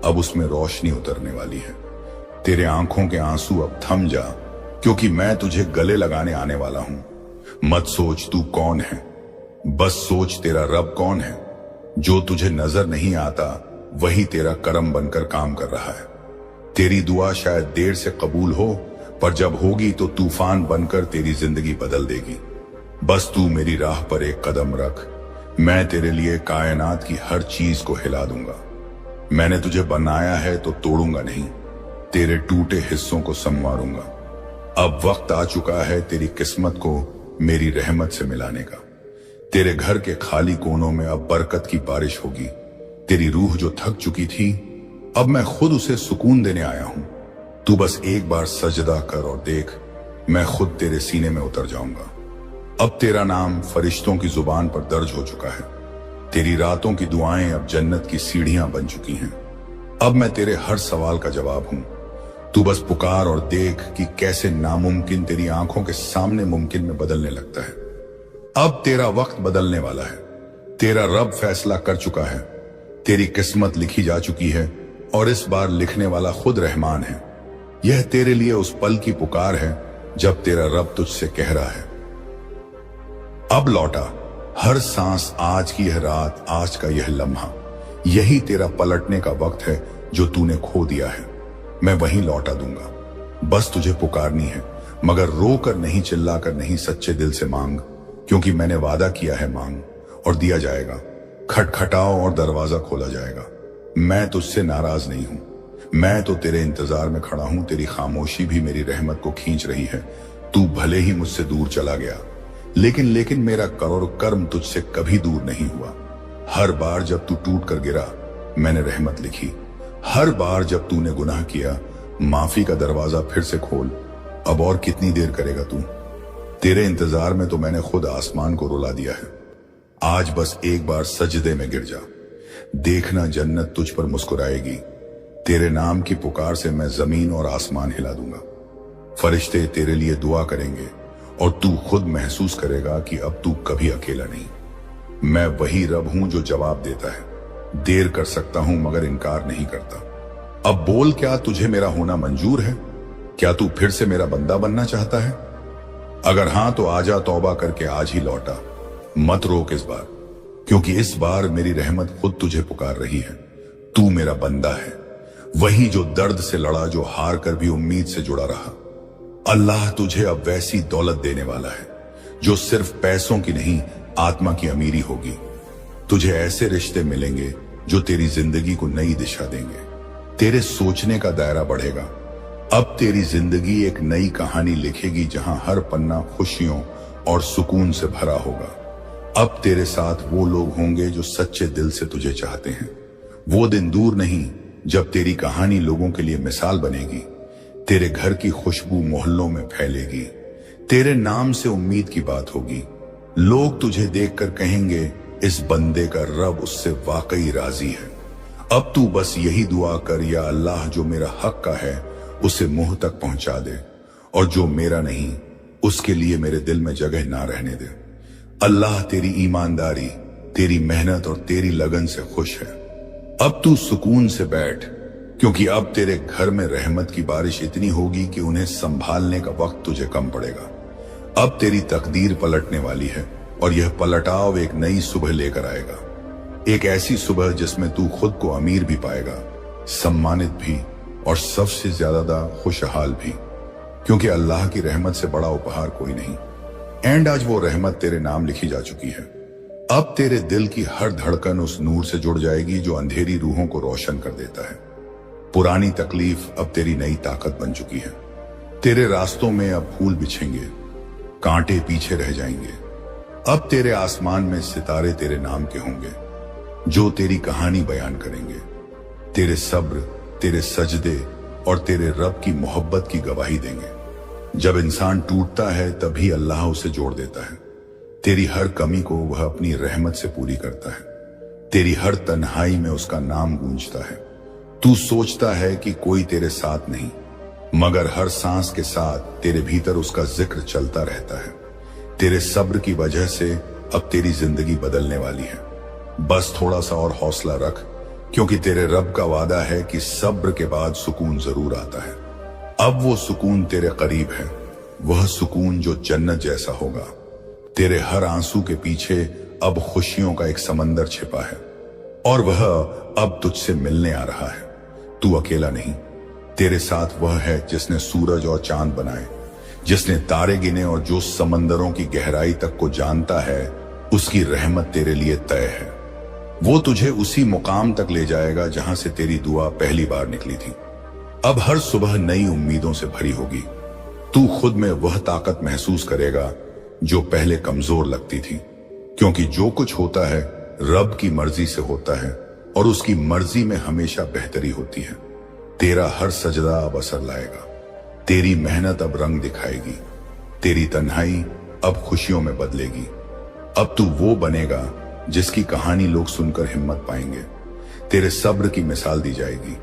अब उसमें रोशनी उतरने वाली है। तेरे आंखों के आंसू अब थम जा, क्योंकि मैं तुझे गले लगाने आने वाला हूं। मत सोच तू कौन है, बस सोच तेरा रब कौन है। जो तुझे नजर नहीं आता वही तेरा करम बनकर काम कर रहा है। तेरी दुआ शायद देर से कबूल हो, पर जब होगी तो तूफान बनकर तेरी जिंदगी बदल देगी। बस तू मेरी राह पर एक कदम रख, मैं तेरे लिए कायनात की हर चीज को हिला दूंगा। मैंने तुझे बनाया है तो तोड़ूंगा नहीं, तेरे टूटे हिस्सों को संवारूंगा। अब वक्त आ चुका है तेरी किस्मत को मेरी रहमत से मिलाने का। तेरे घर के खाली कोनों में अब बरकत की बारिश होगी। तेरी रूह जो थक चुकी थी, अब मैं खुद उसे सुकून देने आया हूं। तू बस एक बार सजदा कर और देख, मैं खुद तेरे सीने में उतर जाऊंगा। अब तेरा नाम फरिश्तों की जुबान पर दर्ज हो चुका है। तेरी रातों की दुआएं अब जन्नत की सीढ़ियां बन चुकी हैं। अब मैं तेरे हर सवाल का जवाब हूं। तू बस पुकार और देख कि कैसे नामुमकिन तेरी आंखों के सामने मुमकिन में बदलने लगता है। अब तेरा वक्त बदलने वाला है। तेरा रब फैसला कर चुका है। तेरी किस्मत लिखी जा चुकी है और इस बार लिखने वाला खुद रहमान है। यह तेरे लिए उस पल की पुकार है जब तेरा रब तुझसे कह रहा है, अब लौटा। हर सांस, आज की यह रात, आज का यह लम्हा, यही तेरा पलटने का वक्त है जो तूने खो दिया है। मैं वहीं लौटा दूंगा। बस तुझे पुकारनी है, मगर रो कर नहीं, चिल्ला कर नहीं, सच्चे दिल से मांग, क्योंकि मैंने वादा किया है मांग और दिया जाएगा। खटखटाओ और दरवाजा खोला जाएगा। मैं तुझसे नाराज नहीं हूं। मैं तो तेरे इंतजार में खड़ा हूं। तेरी खामोशी भी मेरी रहमत को खींच रही है। तू भले ही मुझसे दूर चला गया, लेकिन मेरा करोड़ कर्म तुझसे कभी दूर नहीं हुआ। हर बार जब तू टूट कर गिरा, मैंने रहमत लिखी। हर बार जब तूने गुनाह किया, माफी का दरवाजा फिर से खोल। अब और कितनी देर करेगा तू? तेरे इंतजार में तो मैंने खुद आसमान को रुला दिया है। आज बस एक बार सजदे में गिर जा। देखना, जन्नत तुझ पर मुस्कुराएगी। तेरे नाम की पुकार से मैं जमीन और आसमान हिला दूंगा। फरिश्ते तेरे लिए दुआ करेंगे और तू खुद महसूस करेगा कि अब तू कभी अकेला नहीं। मैं वही रब हूं जो जवाब देता है। देर कर सकता हूं मगर इनकार नहीं करता। अब बोल, क्या तुझे मेरा होना मंजूर है? क्या तू फिर से मेरा बंदा बनना चाहता है? अगर हां तो आजा, तौबा करके आज ही लौटा। मत रोक इस बार, क्योंकि इस बार मेरी रहमत खुद तुझे पुकार रही है। तू मेरा बंदा है, वही जो दर्द से लड़ा, जो हार कर भी उम्मीद से जुड़ा रहा। अल्लाह तुझे अब वैसी दौलत देने वाला है जो सिर्फ पैसों की नहीं, आत्मा की अमीरी होगी। तुझे ऐसे रिश्ते मिलेंगे जो तेरी जिंदगी को नई दिशा देंगे। तेरे सोचने का दायरा बढ़ेगा। अब तेरी जिंदगी एक नई कहानी लिखेगी जहां हर पन्ना खुशियों और सुकून से भरा होगा। अब तेरे साथ वो लोग होंगे जो सच्चे दिल से तुझे चाहते हैं। वो दिन दूर नहीं जब तेरी कहानी लोगों के लिए मिसाल बनेगी। तेरे घर की खुशबू मोहल्लों में फैलेगी। तेरे नाम से उम्मीद की बात होगी। लोग तुझे देखकर कहेंगे, इस बंदे का रब उससे वाकई राजी है। अब तू बस यही दुआ कर, या अल्लाह, जो मेरा हक का है उसे मुंह तक पहुंचा दे, और जो मेरा नहीं उसके लिए मेरे दिल में जगह ना रहने दे। अल्लाह तेरी ईमानदारी, तेरी मेहनत और तेरी लगन से खुश है। अब तू सुकून से बैठ, क्योंकि अब तेरे घर में रहमत की बारिश इतनी होगी कि उन्हें संभालने का वक्त तुझे कम पड़ेगा। अब तेरी तकदीर पलटने वाली है और यह पलटाव एक नई सुबह लेकर आएगा। एक ऐसी सुबह जिसमें तू खुद को अमीर भी पाएगा, सम्मानित भी, और सबसे ज्यादा खुशहाल भी, क्योंकि अल्लाह की रहमत से बड़ा उपहार कोई नहीं। एंड आज वो रहमत तेरे नाम लिखी जा चुकी है। अब तेरे दिल की हर धड़कन उस नूर से जुड़ जाएगी जो अंधेरी रूहों को रोशन कर देता है। पुरानी तकलीफ अब तेरी नई ताकत बन चुकी है। तेरे रास्तों में अब फूल बिछेंगे, कांटे पीछे रह जाएंगे। अब तेरे आसमान में सितारे तेरे नाम के होंगे जो तेरी कहानी बयान करेंगे। तेरे सब्र, तेरे सजदे और तेरे रब की मोहब्बत की गवाही देंगे। जब इंसान टूटता है तभी अल्लाह उसे जोड़ देता है। तेरी हर कमी को वह अपनी रहमत से पूरी करता है। तेरी हर तन्हाई में उसका नाम गूंजता है। तू सोचता है कि कोई तेरे साथ नहीं, मगर हर सांस के साथ तेरे भीतर उसका जिक्र चलता रहता है। तेरे सब्र की वजह से अब तेरी जिंदगी बदलने वाली है। बस थोड़ा सा और हौसला रख, क्योंकि तेरे रब का वादा है कि सब्र के बाद सुकून जरूर आता है। अब वो सुकून तेरे करीब है, वह सुकून जो जन्नत जैसा होगा। तेरे हर आंसू के पीछे अब खुशियों का एक समंदर छिपा है, और वह अब तुझसे मिलने आ रहा है। तू अकेला नहीं, तेरे साथ वह है जिसने सूरज और चांद बनाए, जिसने तारे गिने, और जो समंदरों की गहराई तक को जानता है। उसकी रहमत तेरे लिए तय है। वो तुझे उसी मुकाम तक ले जाएगा जहां से तेरी दुआ पहली बार निकली थी। अब हर सुबह नई उम्मीदों से भरी होगी। तू खुद में वह ताकत महसूस करेगा जो पहले कमजोर लगती थी, क्योंकि जो कुछ होता है रब की मर्जी से होता है, और उसकी मर्जी में हमेशा बेहतरी होती है। तेरा हर सजदा अब असर लाएगा। तेरी मेहनत अब रंग दिखाएगी। तेरी तन्हाई अब खुशियों में बदलेगी। अब तू वो बनेगा जिसकी कहानी लोग सुनकर हिम्मत पाएंगे। तेरे सब्र की मिसाल दी जाएगी।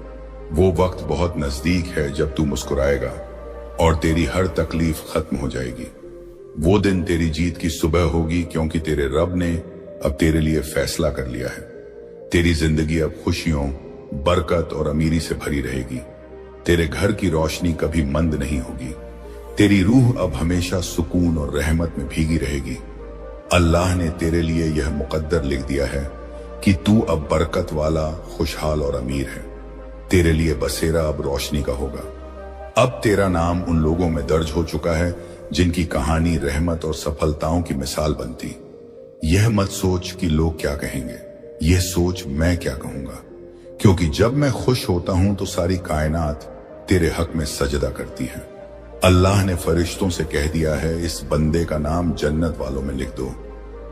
वो वक्त बहुत नजदीक है जब तू मुस्कुराएगा और तेरी हर तकलीफ खत्म हो जाएगी। वो दिन तेरी जीत की सुबह होगी, क्योंकि तेरे रब ने अब तेरे लिए फैसला कर लिया है। तेरी जिंदगी अब खुशियों, बरकत और अमीरी से भरी रहेगी। तेरे घर की रोशनी कभी मंद नहीं होगी। तेरी रूह अब हमेशा सुकून और रहमत में भीगी रहेगी। अल्लाह ने तेरे लिए यह मुकद्दर लिख दिया है कि तू अब बरकत वाला, खुशहाल और अमीर है। तेरे लिए बसेरा अब रोशनी का होगा। अब तेरा नाम उन लोगों में दर्ज हो चुका है जिनकी कहानी रहमत और सफलताओं की मिसाल बनती। यह मत सोच कि लोग क्या कहेंगे, यह सोच मैं क्या कहूंगा, क्योंकि जब मैं खुश होता हूं तो सारी कायनात तेरे हक में सजदा करती है। अल्लाह ने फरिश्तों से कह दिया है, इस बंदे का नाम जन्नत वालों में लिख दो,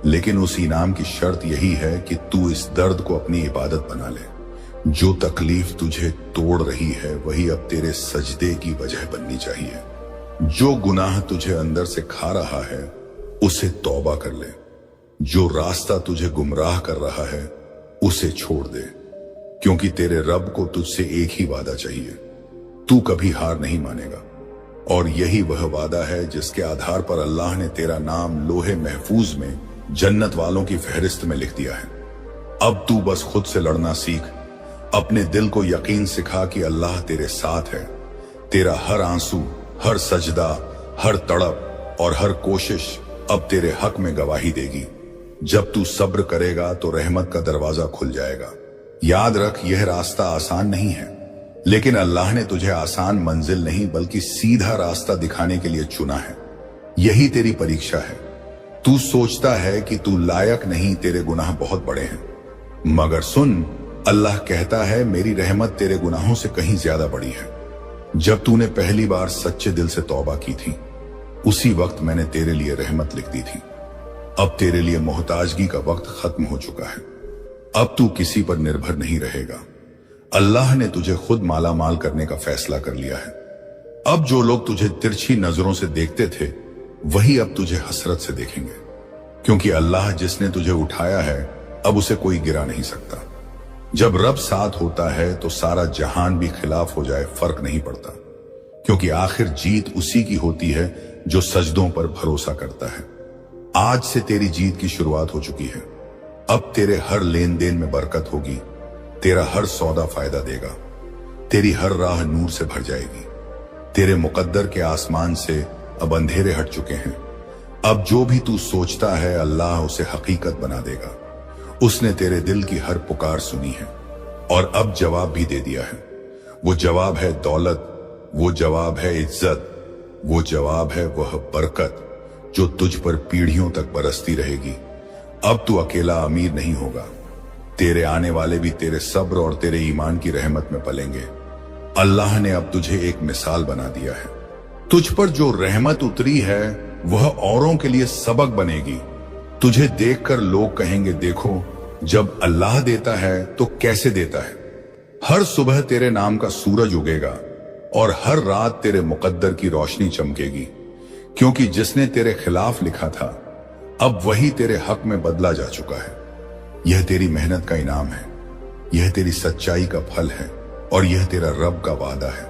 लेकिन उस इनाम की शर्त यही है कि तू इस दर्द को अपनी इबादत बना ले। जो तकलीफ तुझे तोड़ रही है वही अब तेरे सजदे की वजह बननी चाहिए। जो गुनाह तुझे अंदर से खा रहा है उसे तौबा कर ले। जो रास्ता तुझे गुमराह कर रहा है उसे छोड़ दे, क्योंकि तेरे रब को तुझसे एक ही वादा चाहिए, तू कभी हार नहीं मानेगा। और यही वह वादा है जिसके आधार पर अल्लाह ने तेरा नाम लोहे महफूज में जन्नत वालों की फहरिस्त में लिख दिया है। अब तू बस खुद से लड़ना सीख। अपने दिल को यकीन सिखा कि अल्लाह तेरे साथ है। तेरा हर आंसू, हर सजदा, हर तड़प और हर कोशिश अब तेरे हक में गवाही देगी। जब तू सब्र करेगा तो रहमत का दरवाजा खुल जाएगा। याद रख, यह रास्ता आसान नहीं है, लेकिन अल्लाह ने तुझे आसान मंजिल नहीं बल्कि सीधा रास्ता दिखाने के लिए चुना है। यही तेरी परीक्षा है। तू सोचता है कि तू लायक नहीं, तेरे गुनाह बहुत बड़े हैं, मगर सुन, अल्लाह कहता है मेरी रहमत तेरे गुनाहों से कहीं ज्यादा बड़ी है। जब तूने पहली बार सच्चे दिल से तौबा की थी, उसी वक्त मैंने तेरे लिए रहमत लिख दी थी। अब तेरे लिए मोहताजगी का वक्त खत्म हो चुका है। अब तू किसी पर निर्भर नहीं रहेगा। अल्लाह ने तुझे खुद माला माल करने का फैसला कर लिया है। अब जो लोग तुझे तिरछी नजरों से देखते थे वही अब तुझे हसरत से देखेंगे, क्योंकि अल्लाह जिसने तुझे उठाया है अब उसे कोई गिरा नहीं सकता। जब रब साथ होता है तो सारा जहान भी खिलाफ हो जाए फर्क नहीं पड़ता, क्योंकि आखिर जीत उसी की होती है जो सजदों पर भरोसा करता है। आज से तेरी जीत की शुरुआत हो चुकी है। अब तेरे हर लेन देन में बरकत होगी। तेरा हर सौदा फायदा देगा। तेरी हर राह नूर से भर जाएगी। तेरे मुकद्दर के आसमान से अब अंधेरे हट चुके हैं। अब जो भी तू सोचता है अल्लाह उसे हकीकत बना देगा। उसने तेरे दिल की हर पुकार सुनी है और अब जवाब भी दे दिया है। वो जवाब है दौलत, वो जवाब है इज्जत, वो जवाब है वह बरकत जो तुझ पर पीढ़ियों तक बरसती रहेगी। अब तू अकेला अमीर नहीं होगा। तेरे आने वाले भी तेरे सब्र और तेरे ईमान की रहमत में पलेंगे। अल्लाह ने अब तुझे एक मिसाल बना दिया है। तुझ पर जो रहमत उतरी है वह औरों के लिए सबक बनेगी। तुझे देखकर लोग कहेंगे, देखो जब अल्लाह देता है तो कैसे देता है। हर सुबह तेरे नाम का सूरज उगेगा और हर रात तेरे मुकद्दर की रोशनी चमकेगी, क्योंकि जिसने तेरे खिलाफ लिखा था अब वही तेरे हक में बदला जा चुका है। यह तेरी मेहनत का इनाम है, यह तेरी सच्चाई का फल है और यह तेरा रब का वादा है।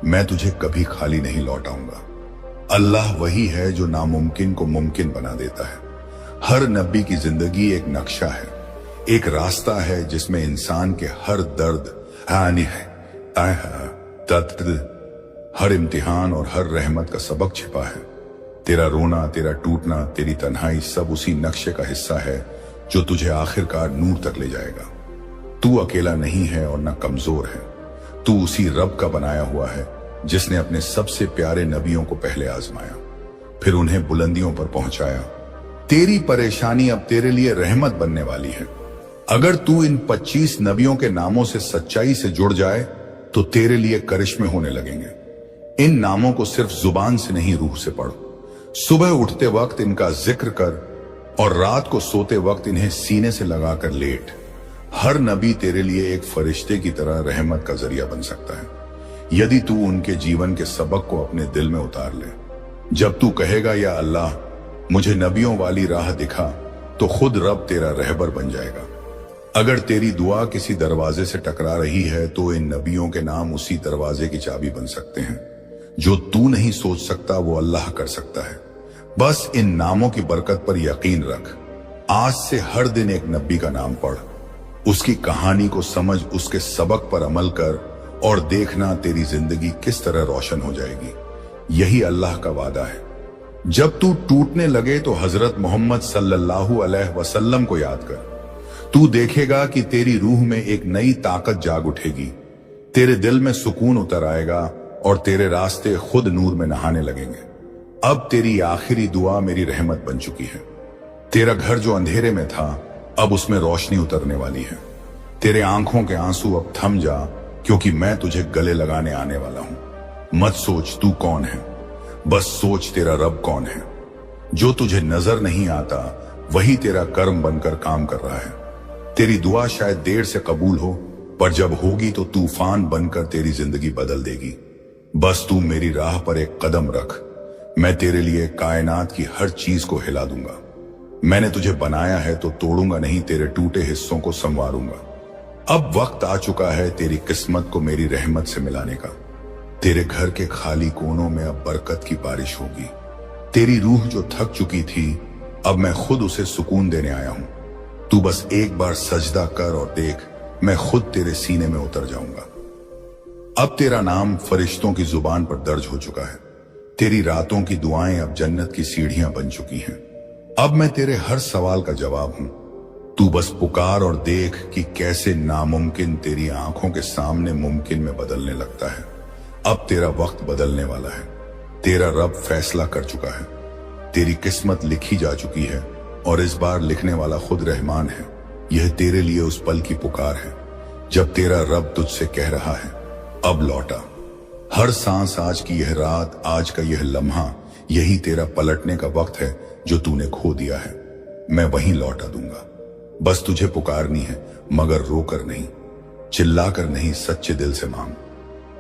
मैं तुझे कभी खाली नहीं लौटाऊंगा। अल्लाह वही है जो नामुमकिन को मुमकिन बना देता है। हर नबी की जिंदगी एक नक्शा है, एक रास्ता है जिसमें इंसान के हर दर्द, हर इम्तिहान और हर रहमत का सबक छिपा है। तेरा रोना, तेरा टूटना, तेरी तन्हाई सब उसी नक्शे का हिस्सा है जो तुझे आखिरकार नूर तक ले जाएगा। तू अकेला नहीं है और न कमजोर है। तू उसी रब का बनाया हुआ है जिसने अपने सबसे प्यारे नबियों को पहले आजमाया, फिर उन्हें बुलंदियों पर पहुंचाया। तेरी परेशानी अब तेरे लिए रहमत बनने वाली है। अगर तू इन 25 नबियों के नामों से सच्चाई से जुड़ जाए तो तेरे लिए करिश्मे होने लगेंगे। इन नामों को सिर्फ जुबान से नहीं, रूह से पढ़ो। सुबह उठते वक्त इनका जिक्र कर और रात को सोते वक्त इन्हें सीने से लगाकर लेट। हर नबी तेरे लिए एक फरिश्ते की तरह रहमत का जरिया बन सकता है, यदि तू उनके जीवन के सबक को अपने दिल में उतार ले। जब तू कहेगा या अल्लाह मुझे नबियों वाली राह दिखा तो खुद रब तेरा रहबर बन जाएगा। अगर तेरी दुआ किसी दरवाजे से टकरा रही है तो इन नबियों के नाम उसी दरवाजे की चाबी बन सकते हैं। जो तू नहीं सोच सकता वो अल्लाह कर सकता है। बस इन नामों की बरकत पर यकीन रख। आज से हर दिन एक नबी का नाम पढ़, उसकी कहानी को समझ, उसके सबक पर अमल कर और देखना तेरी जिंदगी किस तरह रोशन हो जाएगी। यही अल्लाह का वादा है। जब तू टूटने लगे तो हजरत मोहम्मद सल्लल्लाहु अलैहि वसल्लम को याद कर। तू देखेगा कि तेरी रूह में एक नई ताकत जाग उठेगी, तेरे दिल में सुकून उतर आएगा और तेरे रास्ते खुद नूर में नहाने लगेंगे। अब तेरी आखिरी दुआ मेरी रहमत बन चुकी है। तेरा घर जो अंधेरे में था अब उसमें रोशनी उतरने वाली है। तेरे आंखों के आंसू अब थम जा, क्योंकि मैं तुझे गले लगाने आने वाला हूं। मत सोच तू कौन है, बस सोच तेरा रब कौन है। जो तुझे नजर नहीं आता वही तेरा कर्म बनकर काम कर रहा है। तेरी दुआ शायद देर से कबूल हो, पर जब होगी तो तूफान बनकर तेरी जिंदगी बदल देगी। बस तू मेरी राह पर एक कदम रख, मैं तेरे लिए कायनात की हर चीज को हिला दूंगा। मैंने तुझे बनाया है तो तोड़ूंगा नहीं, तेरे टूटे हिस्सों को संवारूंगा। अब वक्त आ चुका है तेरी किस्मत को मेरी रहमत से मिलाने का। तेरे घर के खाली कोनों में अब बरकत की बारिश होगी। तेरी रूह जो थक चुकी थी अब मैं खुद उसे सुकून देने आया हूं। तू बस एक बार सजदा कर और देख, मैं खुद तेरे सीने में उतर जाऊंगा। अब तेरा नाम फरिश्तों की जुबान पर दर्ज हो चुका है। तेरी रातों की दुआएं अब जन्नत की सीढ़ियां बन चुकी हैं। अब मैं तेरे हर सवाल का जवाब हूं। तू बस पुकार और देख कि कैसे नामुमकिन तेरी आंखों के सामने मुमकिन में बदलने लगता है। अब तेरा वक्त बदलने वाला है। तेरा रब फैसला कर चुका है। तेरी किस्मत लिखी जा चुकी है और इस बार लिखने वाला खुद रहमान है। यह तेरे लिए उस पल की पुकार है जब तेरा रब तुझसे कह रहा है, अब लौटा। हर सांस आज की यह रात, आज का यह लम्हा, यही तेरा पलटने का वक्त है जो तूने खो दिया है। मैं वहीं लौटा दूंगा। बस तुझे पुकारनी है, मगर रोकर नहीं, चिल्लाकर नहीं, सच्चे दिल से मांग।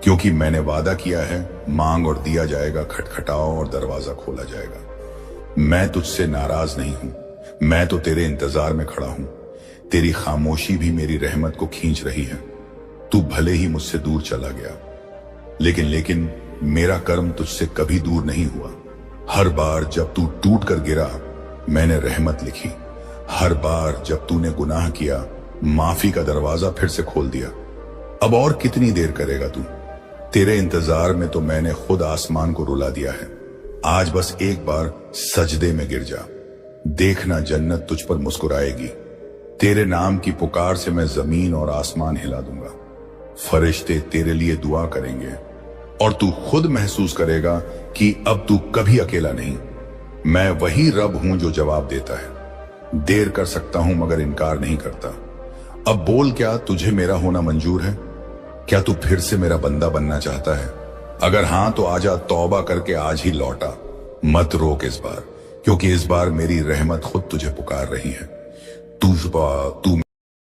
क्योंकि मैंने वादा किया है, मांग और दिया जाएगा, खटखटाओ और दरवाजा खोला जाएगा। मैं तुझसे नाराज नहीं हूं, मैं तो तेरे इंतजार में खड़ा हूं। तेरी खामोशी भी मेरी रहमत को खींच रही है। तू भले ही मुझसे दूर चला गया, लेकिन मेरा कर्म तुझसे कभी दूर नहीं हुआ। हर बार जब तू टूट कर गिरा मैंने रहमत लिखी। हर बार जब तूने गुनाह किया माफी का दरवाजा फिर से खोल दिया। अब और कितनी देर करेगा तू? तेरे इंतजार में तो मैंने खुद आसमान को रुला दिया है। आज बस एक बार सजदे में गिर जा, देखना जन्नत तुझ पर मुस्कुराएगी। तेरे नाम की पुकार से मैं जमीन और आसमान हिला दूंगा। फरिश्ते तेरे लिए दुआ करेंगे और तू खुद महसूस करेगा कि अब तू कभी अकेला नहीं। मैं वही रब हूं जो जवाब देता है। देर कर सकता हूं मगर इनकार नहीं करता। अब बोल, क्या तुझे मेरा होना मंजूर है? क्या तू फिर से मेरा बंदा बनना चाहता है? अगर हां तो आजा, तौबा करके आज ही लौटा। मत रोक इस बार, क्योंकि इस बार मेरी रहमत खुद तुझे पुकार रही है। तू